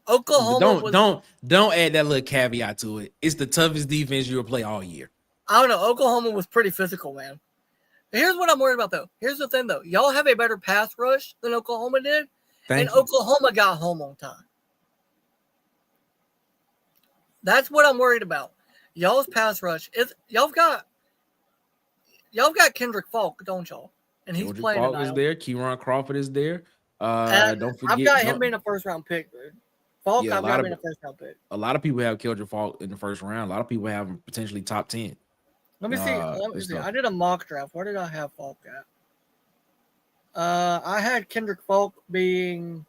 Oklahoma don't add that little caveat to it. It's the toughest defense you'll play all year. I don't know. Oklahoma was pretty physical, man. Here's what I'm worried about, though. Here's the thing, though. Y'all have a better pass rush than Oklahoma did, and Oklahoma got home on time. That's what I'm worried about. Y'all's pass rush is y'all got Kendrick Falk, don't y'all? And he's playing Falk tonight. Is there. Kieran Crawford is there. Don't forget. I've got him being a first-round pick, dude. Falk, yeah, I've got him being a first-round pick. A lot of people have Kendrick Falk in the first round. A lot of people have him potentially top 10. Let me see. I did a mock draft. Where did I have Falk at? I had Kendrick Falk being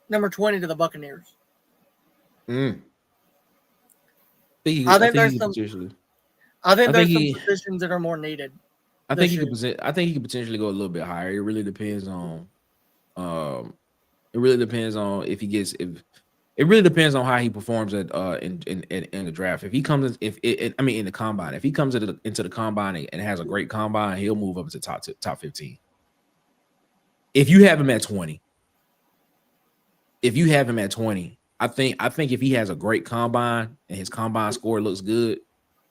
number 20 to the Buccaneers. I think there's some positions that are more needed. I think he could potentially go a little bit higher. It really depends on it really depends on how he performs at in the draft. If he comes in the combine, if he comes into the combine and has a great combine, he'll move up to top 15. If you have him at 20, I think if he has a great combine and his combine score looks good,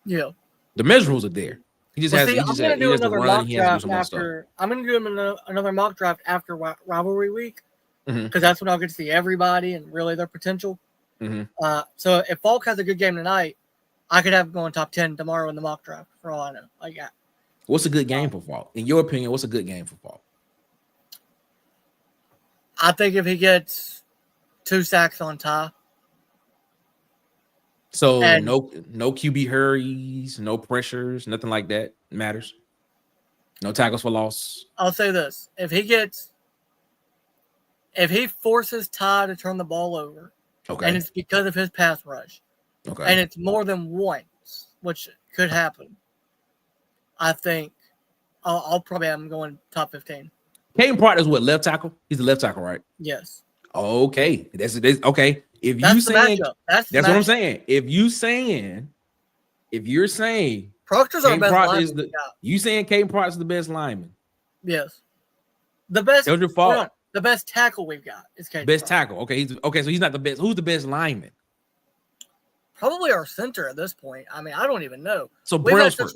yeah, the measurables are there. I'm going to do another mock draft after. I'm going to do another mock draft after rivalry week because that's when I'll get to see everybody and really their potential. Mm-hmm. So if Falk has a good game tonight, I could have him going top 10 tomorrow in the mock draft. For all I know, what's a good game for Falk? In your opinion, what's a good game for Falk? I think if he gets 2 sacks on Ty. So no QB hurries, no pressures, nothing like that matters. No tackles for loss. I'll say this: if he forces Ty to turn the ball over, and it's because of his pass rush, and it's more than once, which could happen, I think I'll probably have him going top 15. Caden Proctor is what, left tackle? He's the left tackle, right? Yes. Okay, that's okay. If you saying that's what I'm saying. If you're saying Proctor's our best lineman. You saying Caden Proctor is the best lineman? Yes. The best. The best tackle we've got is Caden. Best tackle. Okay, so he's not the best. Who's the best lineman? Probably our center at this point. I mean, I don't even know. So Brailsford is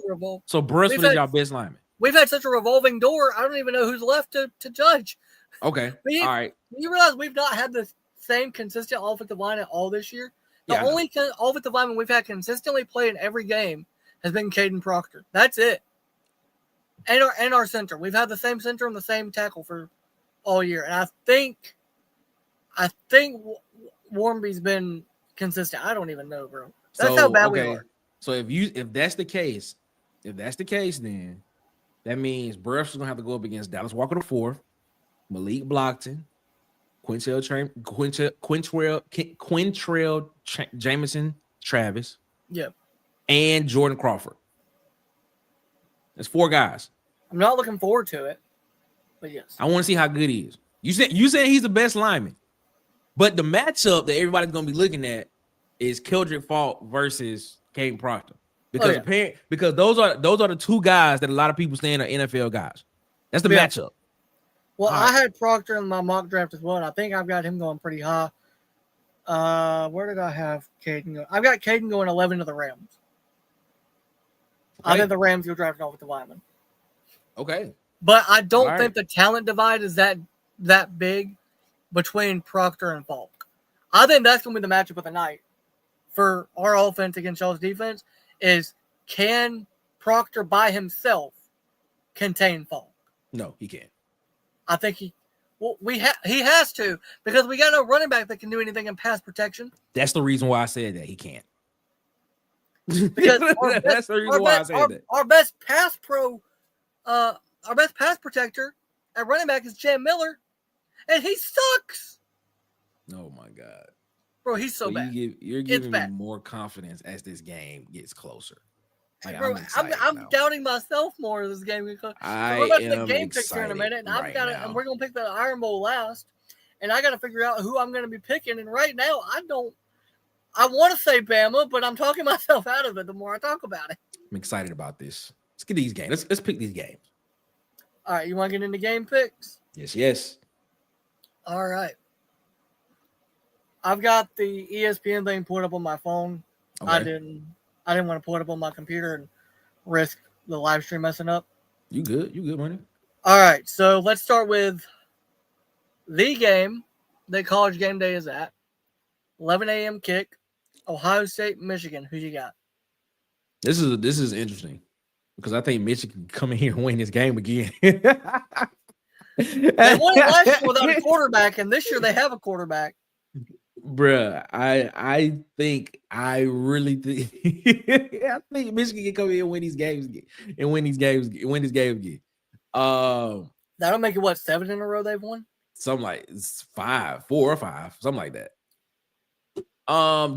y'all best lineman. We've had such a revolving door. I don't even know who's left to judge. Okay. All right. You realize we've not had the same consistent offensive line at all this year? The only offensive lineman we've had consistently play in every game has been Caden Proctor. That's it. And our center. We've had the same center and the same tackle for all year. And I think Warmby's been consistent. I don't even know, bro. That's how bad we are. So if that's the case, then that means Brailsford's gonna have to go up against Dallas Walker IV, Malik Blockton, Quintrell Jameson Travis, and Jordan Crawford. That's 4 guys. I'm not looking forward to it, but yes, I want to see how good he is. You saying he's the best lineman, but the matchup that everybody's gonna be looking at is Kendrick Falk versus Caden Proctor. Because those are the 2 guys that a lot of people saying are NFL guys. That's the matchup. Well, I had Proctor in my mock draft as well, and I think I've got him going pretty high. Where did I have Caden go? I've got Caden going 11 to the Rams. I think the Rams go draft an offensive lineman. Okay. But I don't think the talent divide is that big between Proctor and Falk. I think that's going to be the matchup of the night for our offense against y'all's defense. Is can Proctor by himself contain Falk? No, he can't. I think he has to, because we got no running back that can do anything in pass protection. That's the reason why I said that he can't. Because that's the reason why I said that. Our best pass protector at running back is Jam Miller, and he sucks. Oh my god, bro, he's so bad. You're giving me more confidence as this game gets closer. Like, bro, I'm doubting myself more as this game gets closer. We're about to game picks here in a minute, and and we're gonna pick the Iron Bowl last, and I got to figure out who I'm gonna be picking. And right now, I want to say Bama, but I'm talking myself out of it the more I talk about it. I'm excited about this. Let's get these games. Let's pick these games. All right, you want to get into game picks? Yes. All right. I've got the ESPN thing pulled up on my phone. Okay. I didn't want to pull it up on my computer and risk the live stream messing up. You good, money. All right, so let's start with the game that College Game Day is at. 11 a.m. kick. Ohio State, Michigan. Who you got? This is interesting because I think Michigan can come in here and win this game again. They won it last year without a quarterback, and this year they have a quarterback. Bruh, I really think I think Michigan can come in and win these games again. That'll make it what, 7 in a row they've won? Something like 4 or 5, something like that.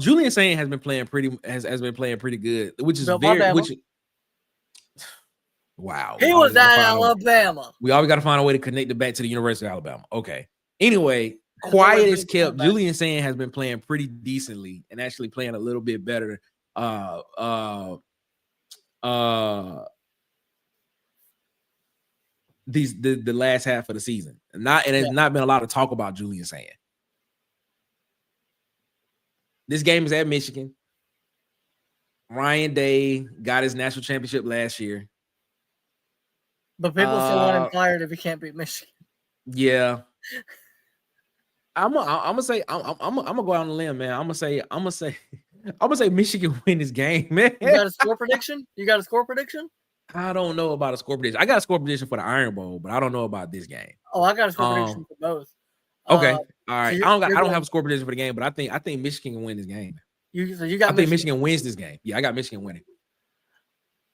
Julian Saint has been playing pretty good, which is wow. He was at Alabama. We always got to find a way to connect it back to the University of Alabama. Okay. Anyway, quiet as kept, Julian Saint has been playing pretty decently and actually playing a little bit better. The last half of the season. There's not been a lot of talk about Julian Saint. This game is at Michigan. Ryan Day got his national championship last year. But people still want him fired if he can't beat Michigan. Yeah. I'm gonna say I'm gonna go out on a limb, man. I'm gonna say Michigan win this game, man. You got a score prediction? I don't know about a score prediction. I got a score prediction for the Iron Bowl, but I don't know about this game. Oh, I got a score prediction for both. Okay, all right. So I don't have a score prediction for the game, but I think Michigan can win this game. I think Michigan wins this game. Yeah, I got Michigan winning.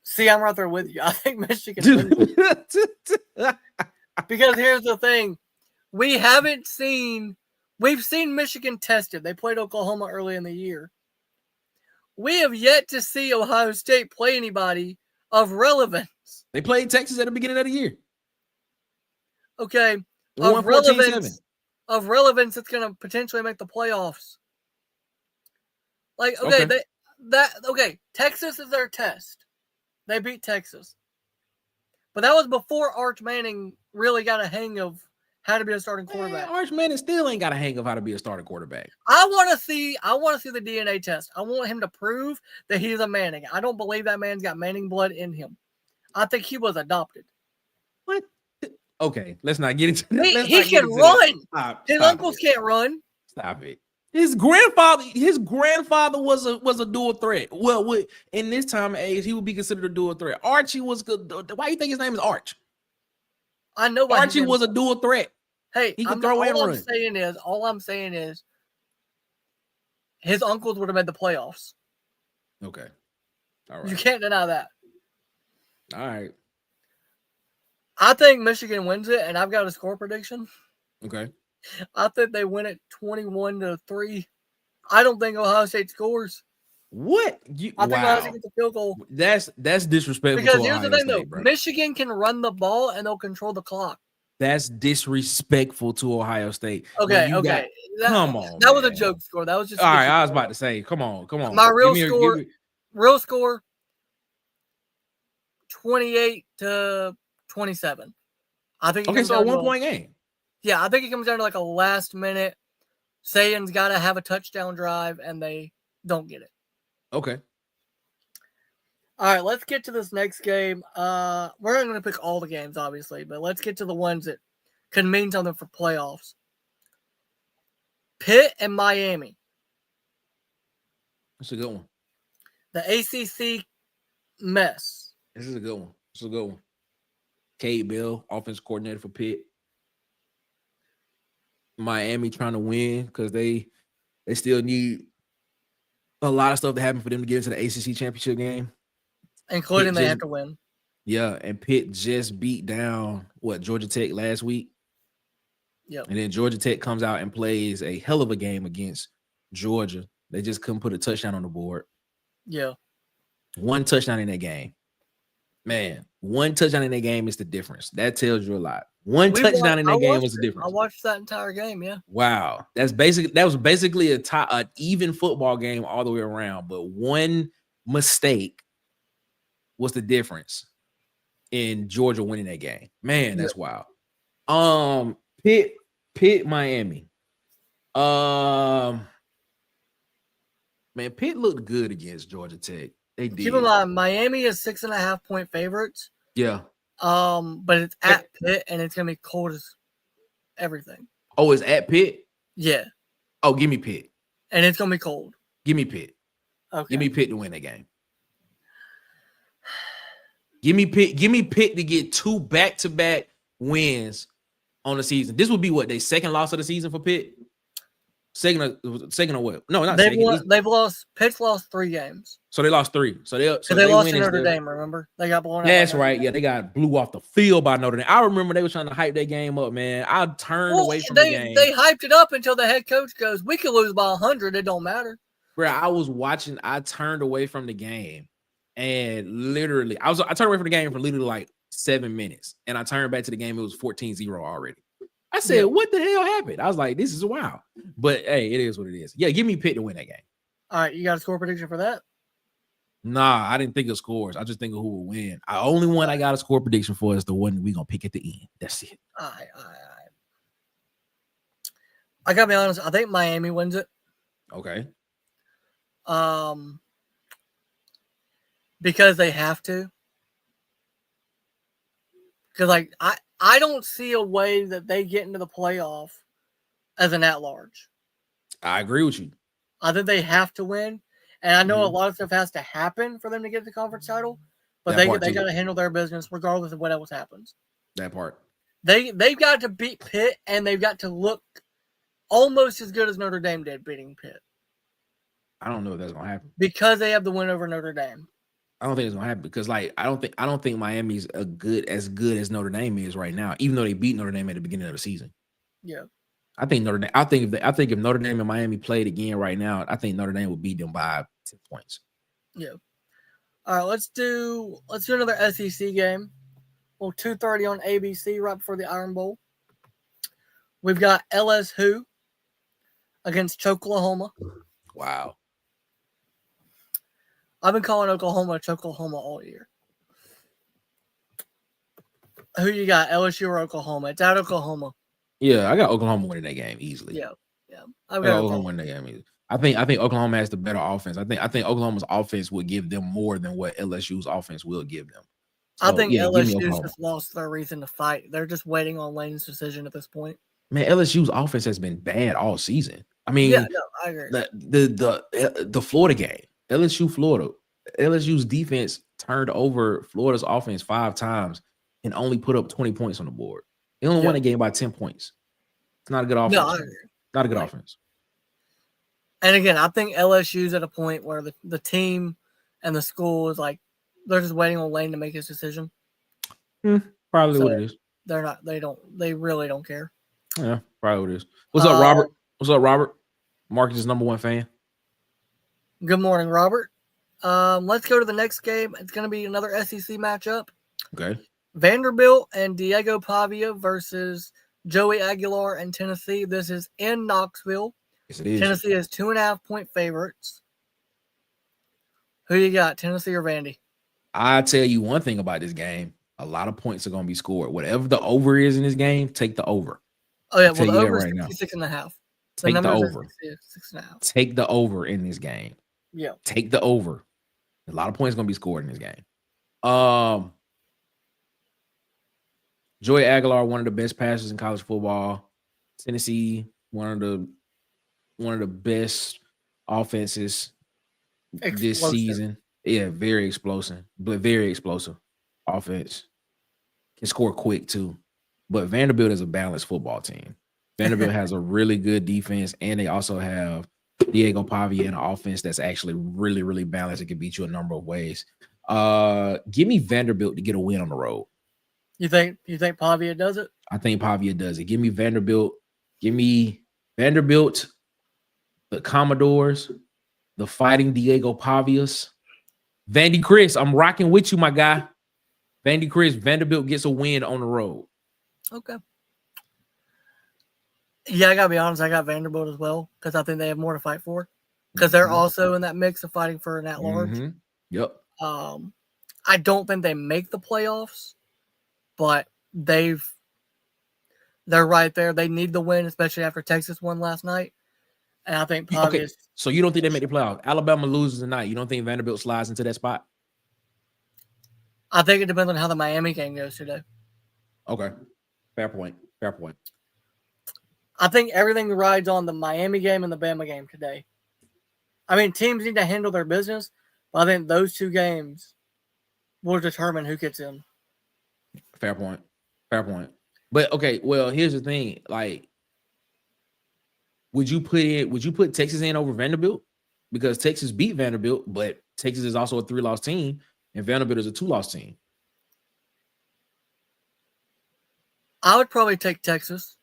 See, I'm right there with you. I think Michigan wins. Because here's the thing. We've seen Michigan tested. They played Oklahoma early in the year. We have yet to see Ohio State play anybody of relevance. They played Texas at the beginning of the year. Okay. Of relevance, it's going to potentially make the playoffs. Like, okay, Texas is their test. They beat Texas. But that was before Arch Manning really got a hang of how to be a starting quarterback. Arch Manning still ain't got a hang of how to be a starting quarterback. I want to see the DNA test. I want him to prove that he's a Manning. I don't believe that man's got Manning blood in him. I think he was adopted. What? Okay, let's not get into that. He can run. His uncles can't run. Stop it. His grandfather was a dual threat. Well, in this time of age, he would be considered a dual threat. Archie was good. Why do you think his name is Arch? I know why Archie was a dual threat. Hey, he can throw and run. All I'm saying is his uncles would have made the playoffs. Okay. All right. You can't deny that. All right. I think Michigan wins it, and I've got a score prediction. Okay. I think they win it 21-3. I don't think Ohio State scores. What? I think Ohio State gets a field goal. That's disrespectful. Because here's the thing, though. Michigan can run the ball, and they'll control the clock. That's disrespectful to Ohio State. Okay. Come on. That was a joke score. That was just all right. I was about to say, come on. My real score, 28-27. I think. Okay, so a 1-point game. Yeah, I think it comes down to like a last minute. Sayan's got to have a touchdown drive, and they don't get it. Okay. All right, let's get to this next game. We're not going to pick all the games, obviously, but let's get to the ones that can mean something for playoffs. Pitt and Miami. That's a good one. The ACC mess. This is a good one. Cade Bill, offense coordinator for Pitt. Miami trying to win because they still need a lot of stuff to happen for them to get into the ACC championship game. including they have to win. Yeah, and Pitt just beat down Georgia Tech last week. Yep. And then Georgia Tech comes out and plays a hell of a game against Georgia. They just couldn't put a touchdown on the board. Yeah. One touchdown in that game. Man, one touchdown in that game is the difference. That tells you a lot. One touchdown in that game was the difference. I watched that entire game, yeah. Wow. That was basically an even football game all the way around, but one mistake was the difference in Georgia winning that game. Man, that's wild. Pitt, Miami. Man, Pitt looked good against Georgia Tech. They did. Keep in mind, Miami is 6.5-point favorites. Yeah. But it's at Pitt and it's gonna be cold as everything. Oh, it's at Pitt? Yeah. Oh, give me Pitt. And it's gonna be cold. Give me Pitt. Okay. Give me Pitt to win that game. Give me Pitt to get 2 back-to-back wins on the season. This would be their second loss of the season for Pitt? Second or what? No, not second. Pitt's lost 3 games. So they lost 3. So they lost to Notre Dame, remember? They got blown out. That's right. Yeah, they got blew off the field by Notre Dame. I remember they were trying to hype that game up, man. I turned away from the game. They hyped it up until the head coach goes, we could lose by 100. It don't matter. Bro, I turned away from the game. And literally, I turned away from the game for literally like 7 minutes. And I turned back to the game. It was 14-0 already. I said, what the hell happened? I was like, this is wild. But hey, it is what it is. Yeah, give me Pitt to win that game. All right, you got a score prediction for that? Nah, I didn't think of scores. I just think of who will win. The only one I got a score prediction for is the one we're going to pick at the end. That's it. All right. I got to be honest. I think Miami wins it. Okay. Because they have to. Because, I don't see a way that they get into the playoff as an at-large. I agree with you. I think they have to win. And I know a lot of stuff has to happen for them to get the conference title. But they got to handle their business regardless of what else happens. That part. They've got to beat Pitt, and they've got to look almost as good as Notre Dame did beating Pitt. I don't know if that's going to happen. Because they have the win over Notre Dame. I don't think it's gonna happen because, I don't think Miami's as good as Notre Dame is right now, even though they beat Notre Dame at the beginning of the season. Yeah, I think Notre Dame. I think if Notre Dame and Miami played again right now, I think Notre Dame would beat them by 10 points. Yeah. All right, let's do another SEC game. Well, 2:30 on ABC right before the Iron Bowl. We've got LSU against Choklahoma. Wow. I've been calling Oklahoma Choklahoma all year. Who you got, LSU or Oklahoma? It's at Oklahoma. Yeah, I got Oklahoma winning that game easily. Yeah. I got Oklahoma winning that game easily. I think Oklahoma has the better offense. I think Oklahoma's offense would give them more than what LSU's offense will give them. So, I think LSU's just lost their reason to fight. They're just waiting on Lane's decision at this point. Man, LSU's offense has been bad all season. I mean, I agree. The Florida game. LSU's defense turned over Florida's offense 5 times and only put up 20 points on the board. They only won a game by 10 points. It's not a good offense. No, I agree. Not a good offense. And again, I think LSU's at a point where the team and the school is they're just waiting on Lane to make his decision. Probably what it is. They really don't care. Yeah, probably what it is. What's up, Robert? What's up, Robert? Marcus' #1 fan. Good morning, Robert. Let's go to the next game. It's going to be another SEC matchup. Okay. Vanderbilt and Diego Pavia versus Joey Aguilar and Tennessee. This is in Knoxville. Yes, it is. Tennessee is 2.5-point favorites. Who you got, Tennessee or Vandy? I tell you one thing about this game. A lot of points are going to be scored. Whatever the over is in this game, take the over. Oh, yeah. Well, the over is 66.5. Take the over. 6.5. Take the over in this game. Yeah. Take the over. A lot of points going to be scored in this game. Joey Aguilar, one of the best passers in college football. Tennessee, one of the best offenses this season. Yeah, very explosive offense. Can score quick too. But Vanderbilt is a balanced football team. Vanderbilt has a really good defense, and they also have Diego Pavia in an offense that's actually really, really balanced. It can beat you a number of ways. Give me Vanderbilt to get a win on the road. You think Pavia does it? I think Pavia does it. Give me Vanderbilt. Give me Vanderbilt, the Commodores, the Fighting Diego Pavias. Vandy Chris, I'm rocking with you, my guy. Vandy Chris, Vanderbilt gets a win on the road. Okay. Yeah, I gotta be honest. I got Vanderbilt as well because I think they have more to fight for. Because they're also in that mix of fighting for an at-large. Yep. I don't think they make the playoffs, but they're right there. They need the win, especially after Texas won last night. And I think Pavia. Okay. So you don't think they make the playoffs? Alabama loses tonight. You don't think Vanderbilt slides into that spot? I think it depends on how the Miami game goes today. Okay. Fair point. I think everything rides on the Miami game and the Bama game today. I mean, teams need to handle their business, but I think those two games will determine who gets in. Fair point. But okay, well, here's the thing. Like, would you put Texas in over Vanderbilt? Because Texas beat Vanderbilt, but Texas is also a 3-loss team, and Vanderbilt is a 2-loss team. I would probably take Texas.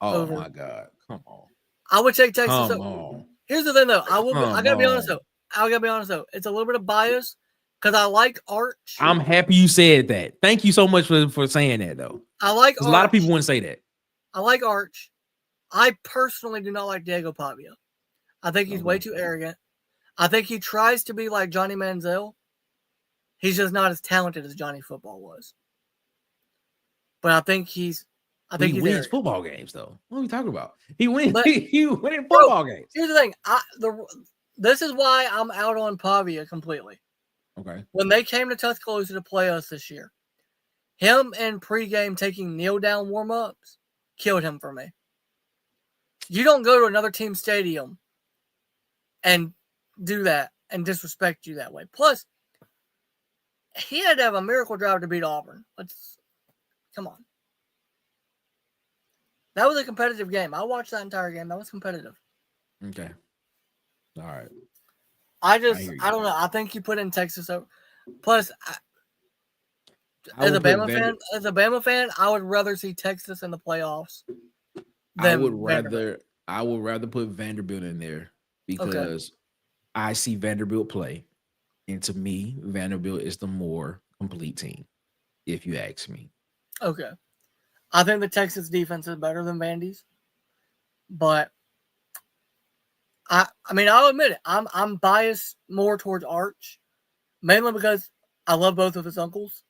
Oh my God. Come on. I would take Texas. Come on. Here's the thing, though. I gotta be honest, though. It's a little bit of bias because I like Arch. I'm happy you said that. Thank you so much for saying that, though. I like Arch. A lot of people wouldn't say that. I like Arch. I personally do not like Diego Pavia. I think he's way too arrogant. I think he tries to be like Johnny Manziel. He's just not as talented as Johnny Football was. But I think he wins football games, though. What are we talking about? He wins. He wins football games. Here's the thing. This is why I'm out on Pavia completely. Okay. When they came to Tuscaloosa to play us this year, him in pregame taking kneel down warm ups killed him for me. You don't go to another team's stadium and do that and disrespect you that way. Plus, he had to have a miracle drive to beat Auburn. Come on. That was a competitive game. I watched that entire game. That was competitive. Okay. All right. I don't know. I think you put in Texas over. Plus, as a Bama fan, I would rather see Texas in the playoffs. I would rather put Vanderbilt in there because I see Vanderbilt play, and to me, Vanderbilt is the more complete team. If you ask me. Okay. I think the Texas defense is better than Vandy's, but I mean, I'll admit it. I'm biased more towards Arch, mainly because I love both of his uncles,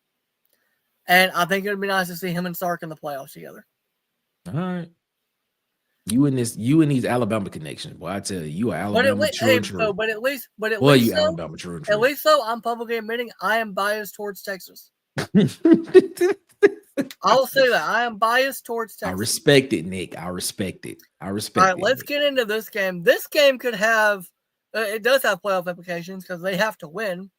and I think it would be nice to see him and Sark in the playoffs together. All right. You and these Alabama connections, boy. I tell you, you are Alabama true and true. But at least, Alabama true and true. At least, I'm publicly admitting I am biased towards Texas. I'll say that I am biased towards Texas. I respect it, Nick. I respect it. All right, let's get into this game. This game could have, it does have playoff implications because they have to win.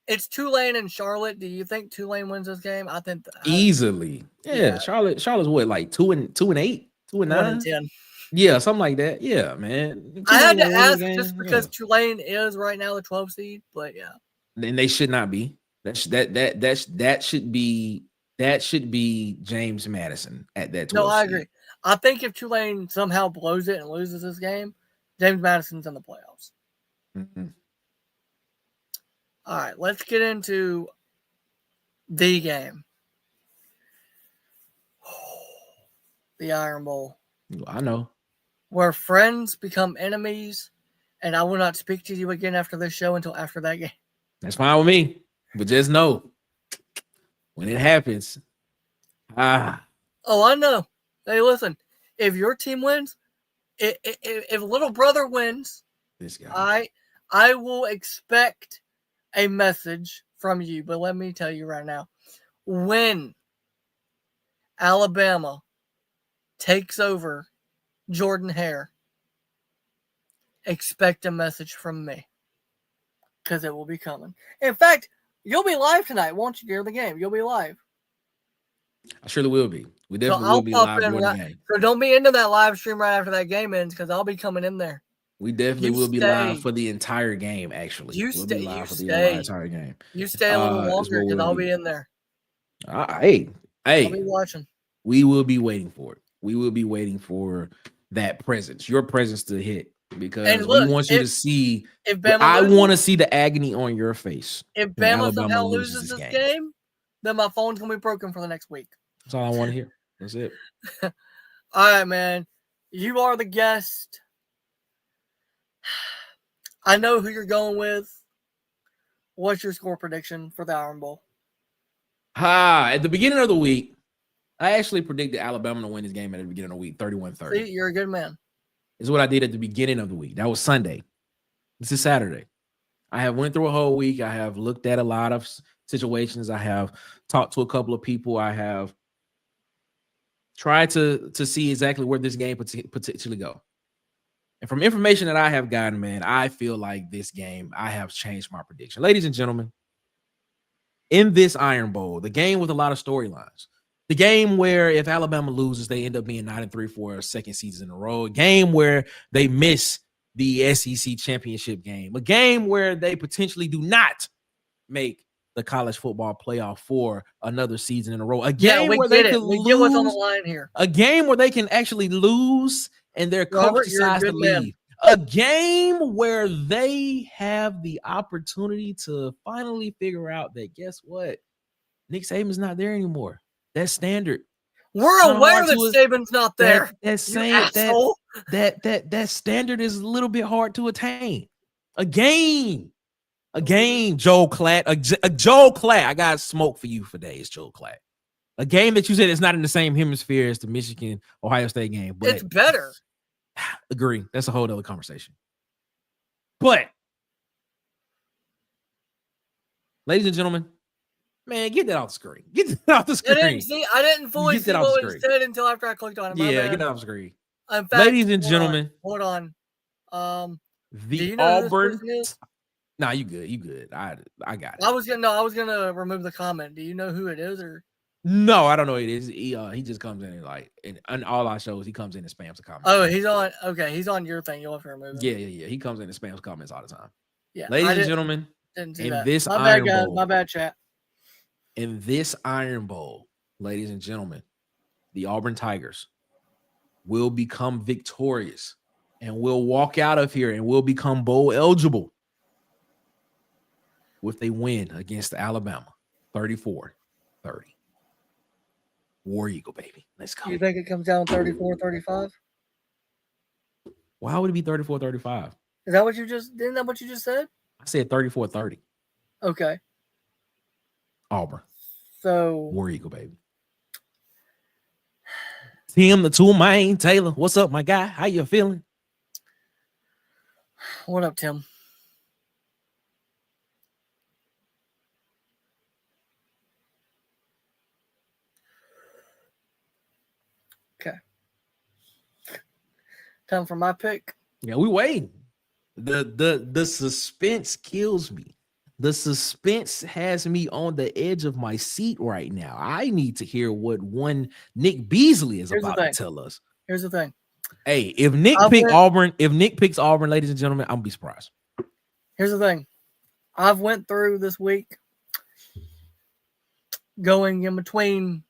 It's Tulane and Charlotte. Do you think Tulane wins this game? I think easily. Yeah. Charlotte's what, like 2-8, 2-9, 1-10. Yeah, something like that. Yeah, man. I had to ask just because Tulane is right now the 12th seed, but yeah. And they should not be. That should be James Madison at that 12th. No, I agree. I think if Tulane somehow blows it and loses this game, James Madison's in the playoffs. Mm-hmm. All right, let's get into the game. The Iron Bowl. I know. Where friends become enemies, and I will not speak to you again after this show until after that game. That's fine with me. But just know, when it happens, Oh, I know. Hey, listen. If your team wins, if little brother wins, this guy, I will expect a message from you. But let me tell you right now, when Alabama takes over Jordan Hare, expect a message from me because it will be coming. In fact, you'll be live tonight, won't you, during the game? You'll be live. I surely will be. We So definitely I'll will be pop live in. during the game. So don't be into that live stream right after that game ends because I'll be coming in there. We definitely will be live for the entire game. Actually, we'll be live for the entire game. You stay a little longer because I'll be in there. Hey, I'll be watching. We will be waiting for it. We will be waiting for that presence, your presence to hit, because we want you to see. I want to see the agony on your face. If Bama somehow loses this game, then my phone's gonna be broken for the next week. That's all I want to hear. That's it. All right, man. You are the guest. I know who you're going with. What's your score prediction for the Iron Bowl? At the beginning of the week, I actually predicted Alabama to win this game at the beginning of the week, 31-30. See, you're a good man. This is what I did at the beginning of the week. That was Sunday. This is Saturday. I have went through a whole week. I have looked at a lot of situations. I have talked to a couple of people. I have tried to see exactly where this game potentially go. And from information that I have gotten, man, I feel like this game, I have changed my prediction. Ladies and gentlemen, in this Iron Bowl, the game with a lot of storylines, the game where if Alabama loses, they end up being 9-3 for a second season in a row, a game where they miss the SEC championship game, a game where they potentially do not make the college football playoff for another season in a row, a game where they can lose. Get what's on the line here. A game where they can actually lose and their coach decides to leave. A game where they have the opportunity to finally figure out that, guess what? Nick Saban's not there anymore. That's standard. We're aware that Saban's not there. That standard is a little bit hard to attain. A game, Joel Klatt. Joel Klatt. I got smoke for you for days, Joel Klatt. A game that you said is not in the same hemisphere as the Michigan-Ohio State game. But it's better. Agree. That's a whole other conversation. But, ladies and gentlemen, man, get that off the screen. Get that off the screen. I didn't fully see what was said until after I clicked on it. Yeah, get that off the screen. In fact, ladies and gentlemen. Hold on. The Auburn. Nah, you good. You good. I got it. I was gonna remove the comment. Do you know who it is or? No, I don't know who it is. He just comes in and like in all our shows, he comes in and spams the comments. Oh, he's on. Okay, he's on your thing. You'll have to remove him. Yeah. He comes in and spams comments all the time. Yeah, ladies and gentlemen, this Iron Bowl, my bad, chat. In this Iron Bowl, ladies and gentlemen, the Auburn Tigers will become victorious and will walk out of here and will become bowl eligible with a win against Alabama, 34-30. War Eagle, baby. Let's go. You think it comes down 34-35? Why would it be 34-35? Is that what you just isn't that what you just said? I said 34-30. Okay. Auburn. So War Eagle, baby. Tim the Tool Man Taylor. What's up, my guy? How you feeling? What up, Tim? Okay. Time for my pick. Yeah, we waiting. The suspense kills me. The suspense has me on the edge of my seat right now. I need to hear what one Nick Beasley is about to tell us. Here's the thing. Hey, if Nick picks Auburn, ladies and gentlemen, I'm gonna be surprised. Here's the thing. I've went through this week going in between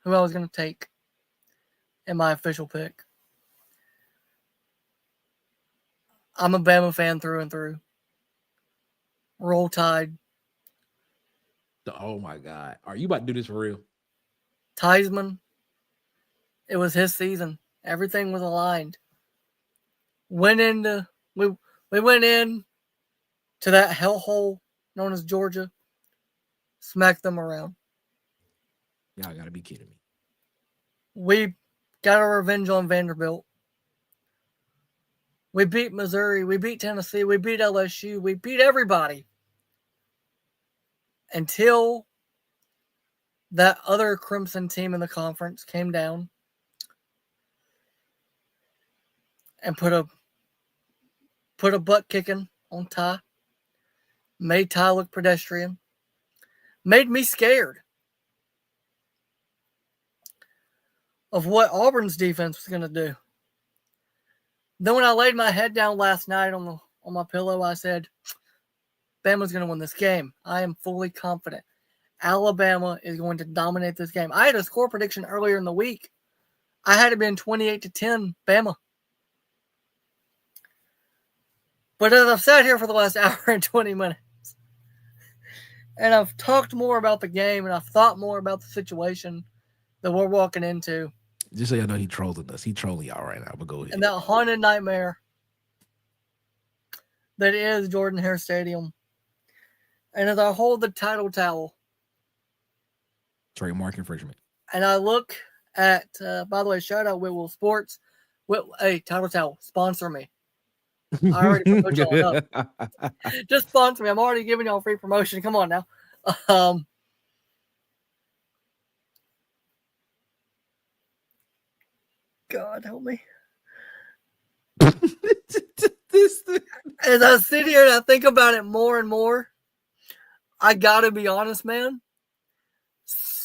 who I was going to take in my official pick. I'm a Bama fan through and through. Roll Tide. Oh my God. Are you about to do this for real? Theismann. It was his season. Everything was aligned. We went in to that hellhole known as Georgia. Smacked them around. Y'all gotta be kidding me. We got our revenge on Vanderbilt. We beat Missouri. We beat Tennessee. We beat LSU. We beat everybody. Until that other Crimson team in the conference came down and put a butt kicking on Ty. Made Ty look pedestrian. Made me scared. of what Auburn's defense was going to do. Then when I laid my head down last night on my pillow, I said, Bama's going to win this game. I am fully confident. Alabama is going to dominate this game. I had a score prediction earlier in the week. I had it been 28-10, Bama. But as I've sat here for the last hour and 20 minutes, and I've talked more about the game, and I've thought more about the situation that we're walking into. Just so y'all know, he trolling us. He trolling y'all right now, but go ahead. And that haunted nightmare that is Jordan-Hare Stadium. And as I hold the title towel, trademark infringement, and I look at, by the way, shout out Whitwell Sports. Hey, title towel, sponsor me. I already promote y'all enough. Just sponsor me. I'm already giving y'all free promotion. Come on now. God help me. As I sit here and I think about it more and more, I gotta be honest, man.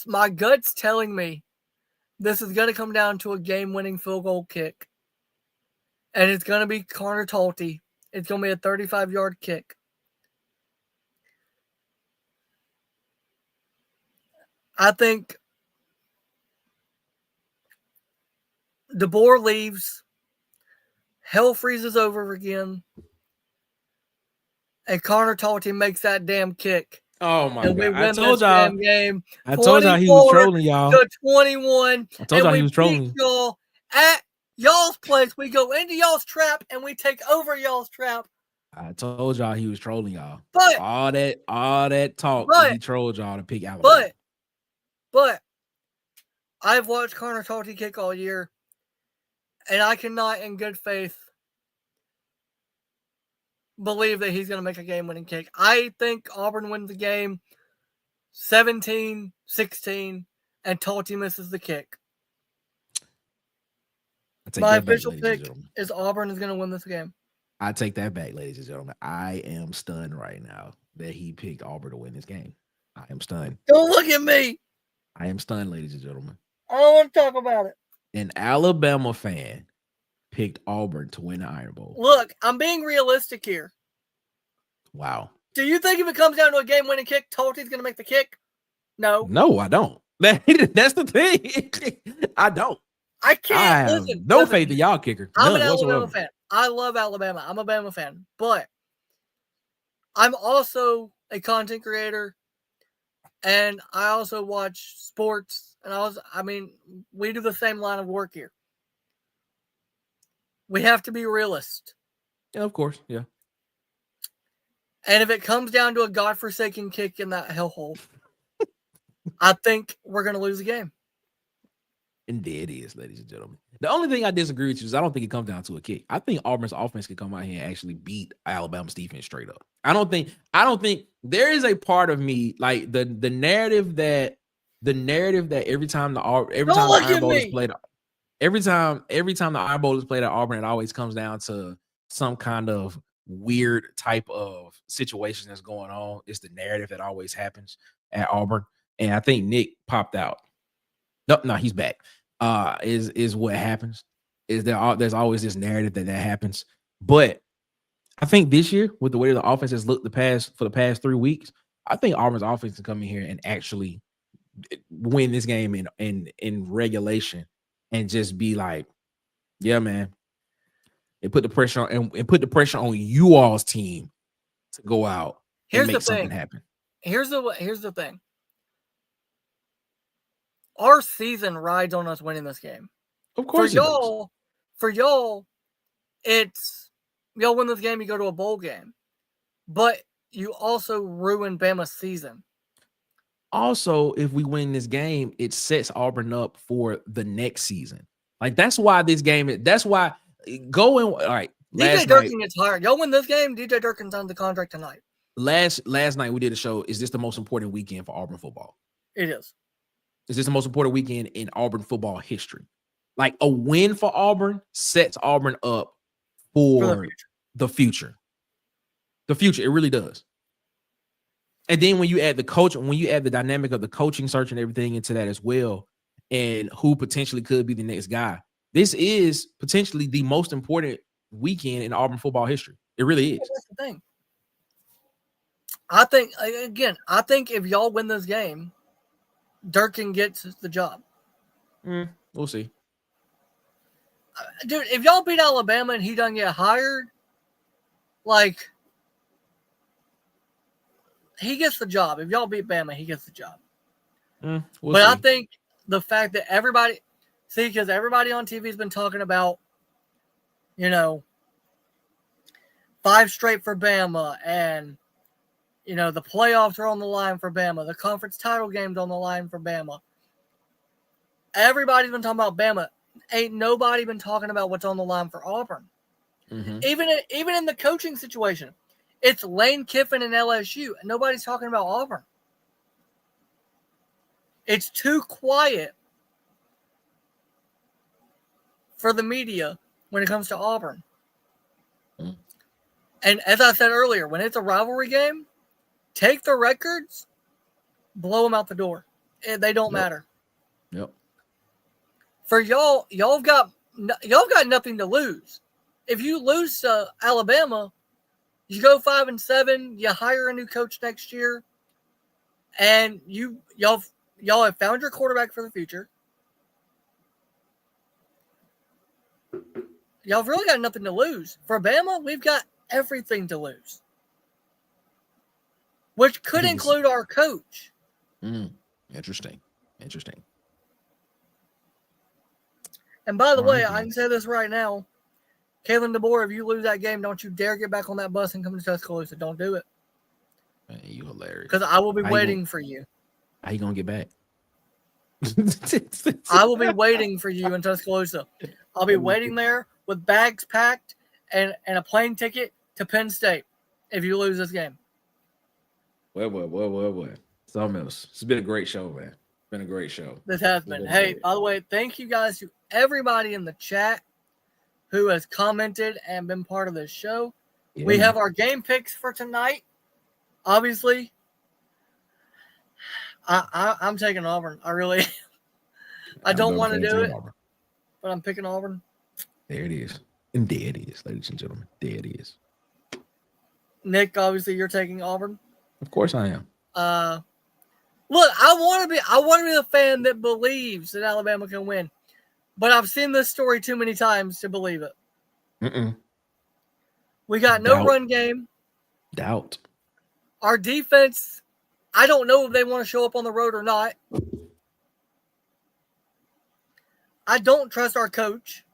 My gut's telling me this is gonna come down to a game-winning field goal kick. And it's gonna be Connor Talty. It's gonna be a 35-yard kick. I think DeBoer leaves. Hell freezes over again. And Connor Talty makes that damn kick. Oh my God! I told y'all. Game. I told y'all he was trolling y'all. To 21. I told y'all he was trolling y'all at y'all's place. We go into y'all's trap and we take over y'all's trap. I told y'all he was trolling y'all. But all that talk, he trolled y'all to pick Alabama. But I've watched Connor Talty kick all year, and I cannot, in good faith, believe that he's going to make a game-winning kick. I think Auburn wins the game 17-16, and Talty misses the kick. My official pick is Auburn is going to win this game. I take that back, ladies and gentlemen. I am stunned right now that he picked Auburn to win this game. I am stunned. Don't look at me. I am stunned, ladies and gentlemen. I don't want to talk about it. An Alabama fan picked Auburn to win the Iron Bowl. Look, I'm being realistic here. Wow. Do you think if it comes down to a game-winning kick, Talty's going to make the kick? No. No, I don't. That's the thing. I don't. I can't. I have no faith in y'all kicker. I'm an Alabama fan. I love Alabama. I'm a Bama fan. But I'm also a content creator, and I also watch sports. And we do the same line of work here. We have to be realist. Yeah, of course. Yeah. And if it comes down to a godforsaken kick in that hellhole, I think we're going to lose the game. And there it is, ladies and gentlemen. The only thing I disagree with you is I don't think it comes down to a kick. I think Auburn's offense can come out here and actually beat Alabama's defense straight up. I don't think there is a part of me, like the narrative that every time the Iron Bowl is played, every time the Iron Bowl is played at Auburn, it always comes down to some kind of weird type of situation that's going on. It's the narrative that always happens at Auburn. And I think Nick popped out. No, he's back. Is what happens. Is there's always this narrative that happens. But I think this year, with the way the offense has looked for the past 3 weeks, I think Auburn's offense can come in here and actually win this game in regulation and just be like, yeah, man. And put the pressure on and put the pressure on you all's team to go out and make something happen. Here's the thing. Our season rides on us winning this game. Of course, for y'all, it's y'all win this game, you go to a bowl game, but you also ruin Bama's season. Also, if we win this game, it sets Auburn up for the next season. Like that's why this game. That's why going all right. DJ Durkin gets hired. Y'all win this game. DJ Durkin's on the contract tonight. Last night we did a show. Is this the most important weekend for Auburn football? It is. Is this the most important weekend in Auburn football history? Like a win for Auburn sets Auburn up for the future. The future, it really does. And then when you add the coach, when you add the dynamic of the coaching search and everything into that as well, and who potentially could be the next guy. This is potentially the most important weekend in Auburn football history. It really is. That's the thing. I think if y'all win this game, Durkin gets the job. We'll see. Dude, if y'all beat Alabama and he doesn't get hired, like, he gets the job. If y'all beat Bama, he gets the job. We'll but see. I think the fact that because everybody on TV has been talking about, 5 straight for Bama, and, the playoffs are on the line for Bama. The conference title game's on the line for Bama. Everybody's been talking about Bama. Ain't nobody been talking about what's on the line for Auburn. Mm-hmm. Even in the coaching situation, it's Lane Kiffin and LSU, and nobody's talking about Auburn. It's too quiet for the media when it comes to Auburn. Mm. And as I said earlier, when it's a rivalry game, take the records, blow them out the door. They don't matter. Yep. For y'all got nothing to lose. If you lose to Alabama, you go 5-7. You hire a new coach next year, and y'all have found your quarterback for the future. Y'all have really got nothing to lose. For Bama, we've got everything to lose, which could include our coach. Interesting. And by the way, I can say this right now. Kalen DeBoer, if you lose that game, don't you dare get back on that bus and come to Tuscaloosa. Don't do it. Man, you hilarious. Because I will be waiting for you. How you going to get back? I will be waiting for you in Tuscaloosa. I'll be waiting there with bags packed and a plane ticket to Penn State if you lose this game. Well. Something else. It's been a great show, man. Been a great show. This has been. Hey, by the way, thank you guys to everybody in the chat who has commented and been part of this show. Yeah. We have our game picks for tonight. Obviously, I'm taking Auburn. I really, I don't want to do it, but I'm picking Auburn. There it is. And there it is, ladies and gentlemen. There it is. Nick, obviously, you're taking Auburn. Of course I am. Look, I want to be the fan that believes that Alabama can win, but I've seen this story too many times to believe it. We got no run game. Doubt. Our defense, I don't know if they want to show up on the road or not. I don't trust our coach.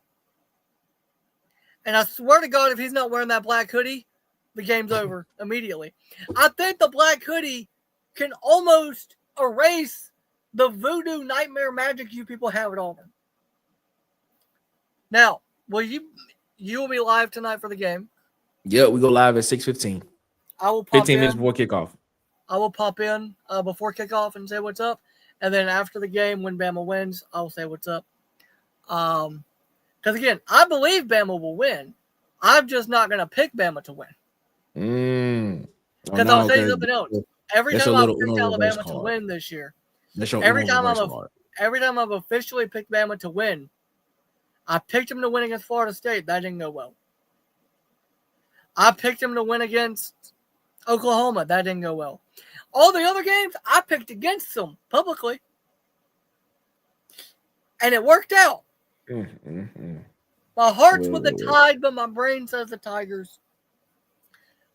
And I swear to God, if he's not wearing that black hoodie, the game's over immediately. I think the black hoodie can almost erase the voodoo nightmare magic you people have at Auburn. Now, you will be live tonight for the game? Yeah, we go live at 6:15. I will pop 15 minutes before kickoff. I will pop in before kickoff and say what's up. And then after the game, when Bama wins, I'll say what's up. Because, again, I believe Bama will win. I'm just not going to pick Bama to win. Because I'll say something else. Every time I've picked Alabama to win this year, every time I've officially picked Bama to win, I picked him to win against Florida State. That didn't go well. I picked him to win against Oklahoma. That didn't go well. All the other games, I picked against them publicly. And it worked out. My heart's with the Tide, but my brain says the Tigers.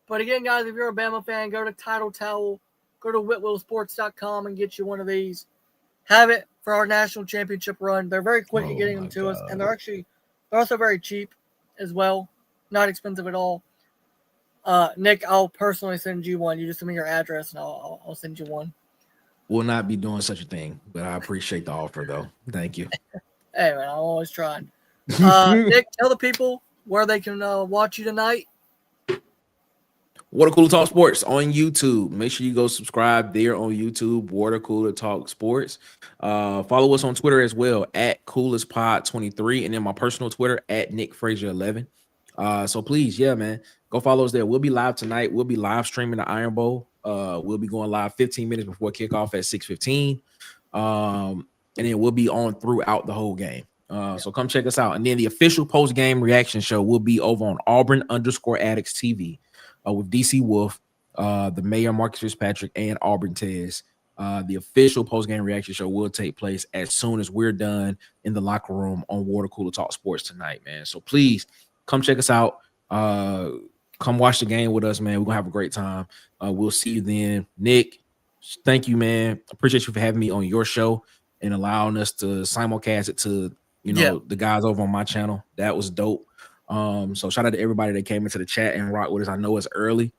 But again, guys, if you're a Bama fan, go to Title Towel, go to whitwillsports.com and get you one of these. Have it for our national championship run. They're very quick at getting them to us, and they're also very cheap as well. Not expensive at all. Nick, I'll personally send you one. You just send me your address, and I'll send you one. We'll not be doing such a thing, but I appreciate the offer, though. Thank you. Hey, man, I'm always trying. Nick, tell the people where they can watch you tonight. Watercoolertalk Sports on YouTube. Make sure you go subscribe there on YouTube, Watercoolertalk Sports. Follow us on Twitter as well, at CoolestPod23, and then my personal Twitter, at Nick Frazier 11. So please, yeah, man, go follow us there. We'll be live tonight. We'll be live streaming the Iron Bowl. We'll be going live 15 minutes before kickoff at 6:15. and it will be on throughout the whole game. So come check us out. And then the official post-game reaction show will be over on Auburn_Addicts TV with DC Wolf, the mayor Marcus Fitzpatrick, and Auburn Tez. The official post-game reaction show will take place as soon as we're done in the locker room on Watercoolertalk Sports tonight, man. So please come check us out. Come watch the game with us, man. We're gonna have a great time. We'll see you then. Nick, thank you, man. Appreciate you for having me on your show and allowing us to simulcast it to the guys over on my channel. That was dope. So shout out to everybody that came into the chat and rocked with us. I know it's early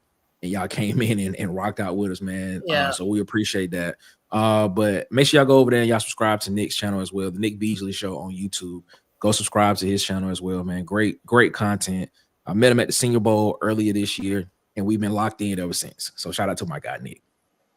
and y'all came in and rocked out with us, man. So we appreciate that. But make sure y'all go over there and y'all subscribe to Nick's channel as well, the Nick Beasley Show on YouTube. Go subscribe to his channel as well, man. Great content. I met him at the Senior Bowl earlier this year, and we've been locked in ever since. So shout out to my guy, Nick.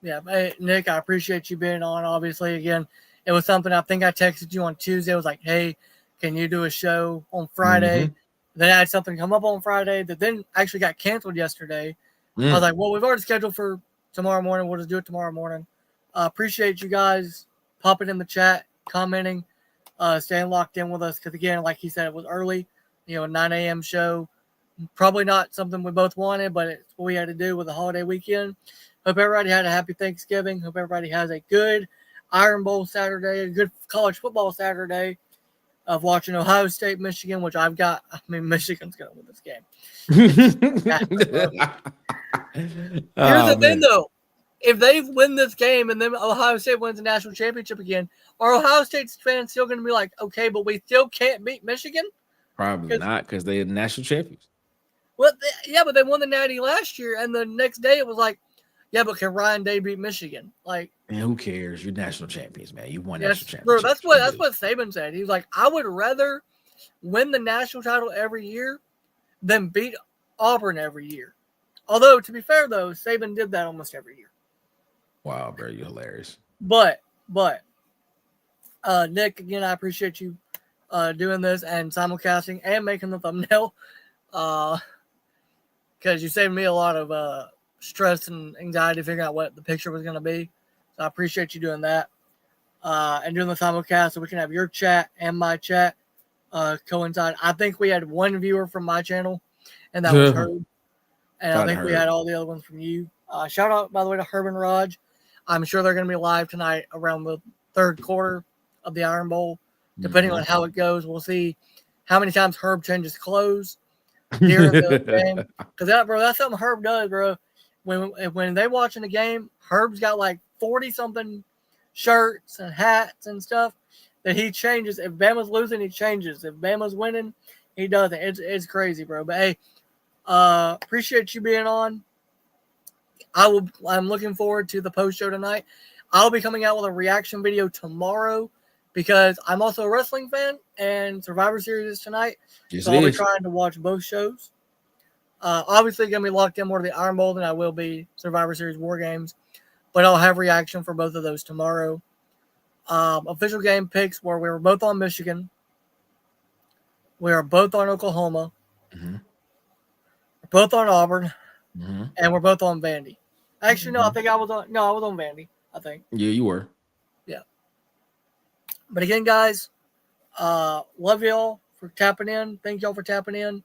Yeah, hey, Nick, I appreciate you being on. Obviously, again, it was something I think I texted you on Tuesday. I was like, hey, can you do a show on Friday? Then I had something come up on Friday that then actually got canceled yesterday. I was like, well, we've already scheduled for tomorrow morning. We'll just do it tomorrow morning. Appreciate you guys popping in the chat, commenting, staying locked in with us. Because, again, like he said, it was early, 9 a.m. show. Probably not something we both wanted, but it's what we had to do with the holiday weekend. Hope everybody had a happy Thanksgiving. Hope everybody has a good Iron Bowl Saturday, a good college football Saturday of watching Ohio State, Michigan, which I've got. I mean, Michigan's going to win this game. Here's the thing, though. If they win this game and then Ohio State wins the national championship again, are Ohio State fans still going to be like, okay, but we still can't beat Michigan? Probably not, because they're national champions. Well, but they won the Natty last year, and the next day it was like, yeah, but can Ryan Day beat Michigan? Like, man, who cares? You're national champions, man. You won national champions. Bro, that's what Saban said. He was like, I would rather win the national title every year than beat Auburn every year. Although, to be fair, though, Saban did that almost every year. Wow, bro, you're hilarious. But Nick, again, I appreciate you doing this and simulcasting and making the thumbnail. Because you saved me a lot of stress and anxiety figuring out what the picture was going to be. So I appreciate you doing that. And doing the simulcast so we can have your chat and my chat coincide. I think we had one viewer from my channel, and that was Herb. And I think we had all the other ones from you. Shout out, by the way, to Herb and Raj. I'm sure they're going to be live tonight around the third quarter of the Iron Bowl. Depending on how it goes, we'll see how many times Herb changes clothes during the game. Because that's something Herb does, bro. When they watching the game, Herb's got like 40-something shirts and hats and stuff that he changes. If Bama's losing, he changes. If Bama's winning, he does it. It's crazy, bro. But hey, appreciate you being on. I'm looking forward to the post show tonight. I'll be coming out with a reaction video tomorrow because I'm also a wrestling fan and Survivor Series is tonight. Yes, so I'll be trying to watch both shows. Obviously, going to be locked in more to the Iron Bowl than I will be Survivor Series War Games, but I'll have reaction for both of those tomorrow. Official game picks where we were both on Michigan. We are both on Oklahoma. We're both on Auburn. And we're both on Vandy. Actually, no, I think I was on Vandy, I think. Yeah, you were. Yeah. But again, guys, love y'all for tapping in. Thank y'all for tapping in.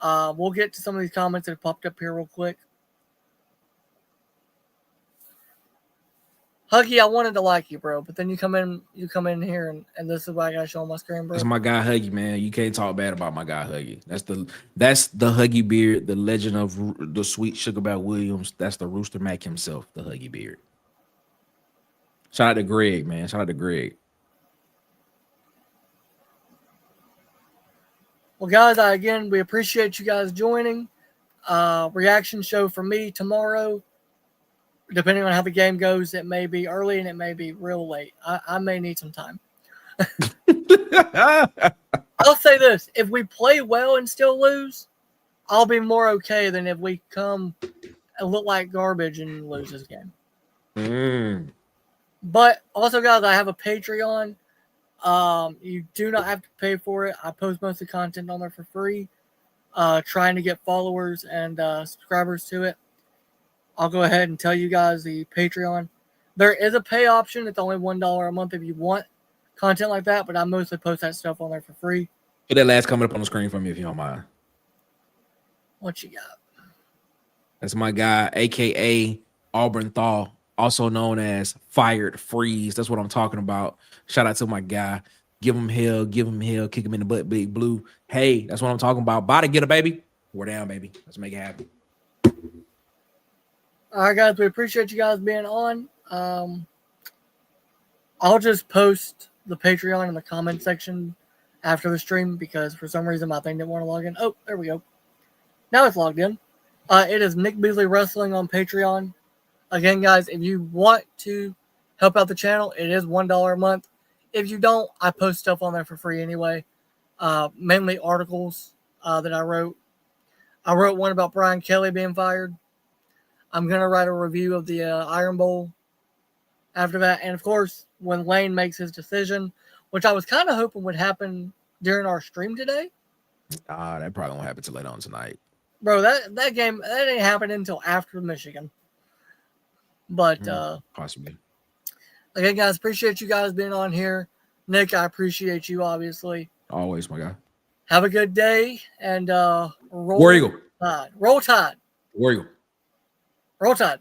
We'll get to some of these comments that have popped up here real quick. Huggy, I wanted to like you, bro, but then you come in here and this is what I gotta show on my screen, bro. That's my guy Huggy, man. You can't talk bad about my guy Huggy. That's the Huggy Beard, the legend of the sweet Sugar Bear Williams. That's the Rooster Mac himself, the Huggy Beard. Shout out to Greg, man. Shout out to Greg. Well, guys, again, we appreciate you guys joining. Reaction show for me tomorrow. Depending on how the game goes, it may be early and it may be real late. I may need some time. I'll say this. If we play well and still lose, I'll be more okay than if we come and look like garbage and lose this game. But also, guys, I have a Patreon. You do not have to pay for it. I post most of the content on there for free. Trying to get followers and subscribers to it. I'll go ahead and tell you guys the Patreon. There is a pay option. It's only $1 a month if you want content like that, but I mostly post that stuff on there for free. Put that last comment up on the screen for me if you don't mind. What you got? That's my guy, aka Auburn Thaw, also known as Fired Freeze. That's what I'm talking about. Shout out to my guy. Give him hell, kick him in the butt, Big Blue. Hey, that's what I'm talking about. Body getter, baby. We're down, baby. Let's make it happen. All right, guys, we appreciate you guys being on. I'll just post the Patreon in the comment section after the stream because for some reason my thing didn't want to log in. Oh, there we go. Now it's logged in. It is Nick Beasley Wrestling on Patreon. Again, guys, if you want to help out the channel, it is $1 a month. If you don't, I post stuff on there for free anyway. Mainly articles that I wrote. I wrote one about Brian Kelly being fired. I'm going to write a review of the Iron Bowl after that. And, of course, when Lane makes his decision, which I was kind of hoping would happen during our stream today. That probably won't happen till later on tonight. Bro, that game, that ain't happening until after Michigan. But, possibly. Again, guys, appreciate you guys being on here. Nick, I appreciate you, obviously. Always, my guy. Have a good day, and War Eagle. Tide. Roll Tide. War Eagle. Roll Tide.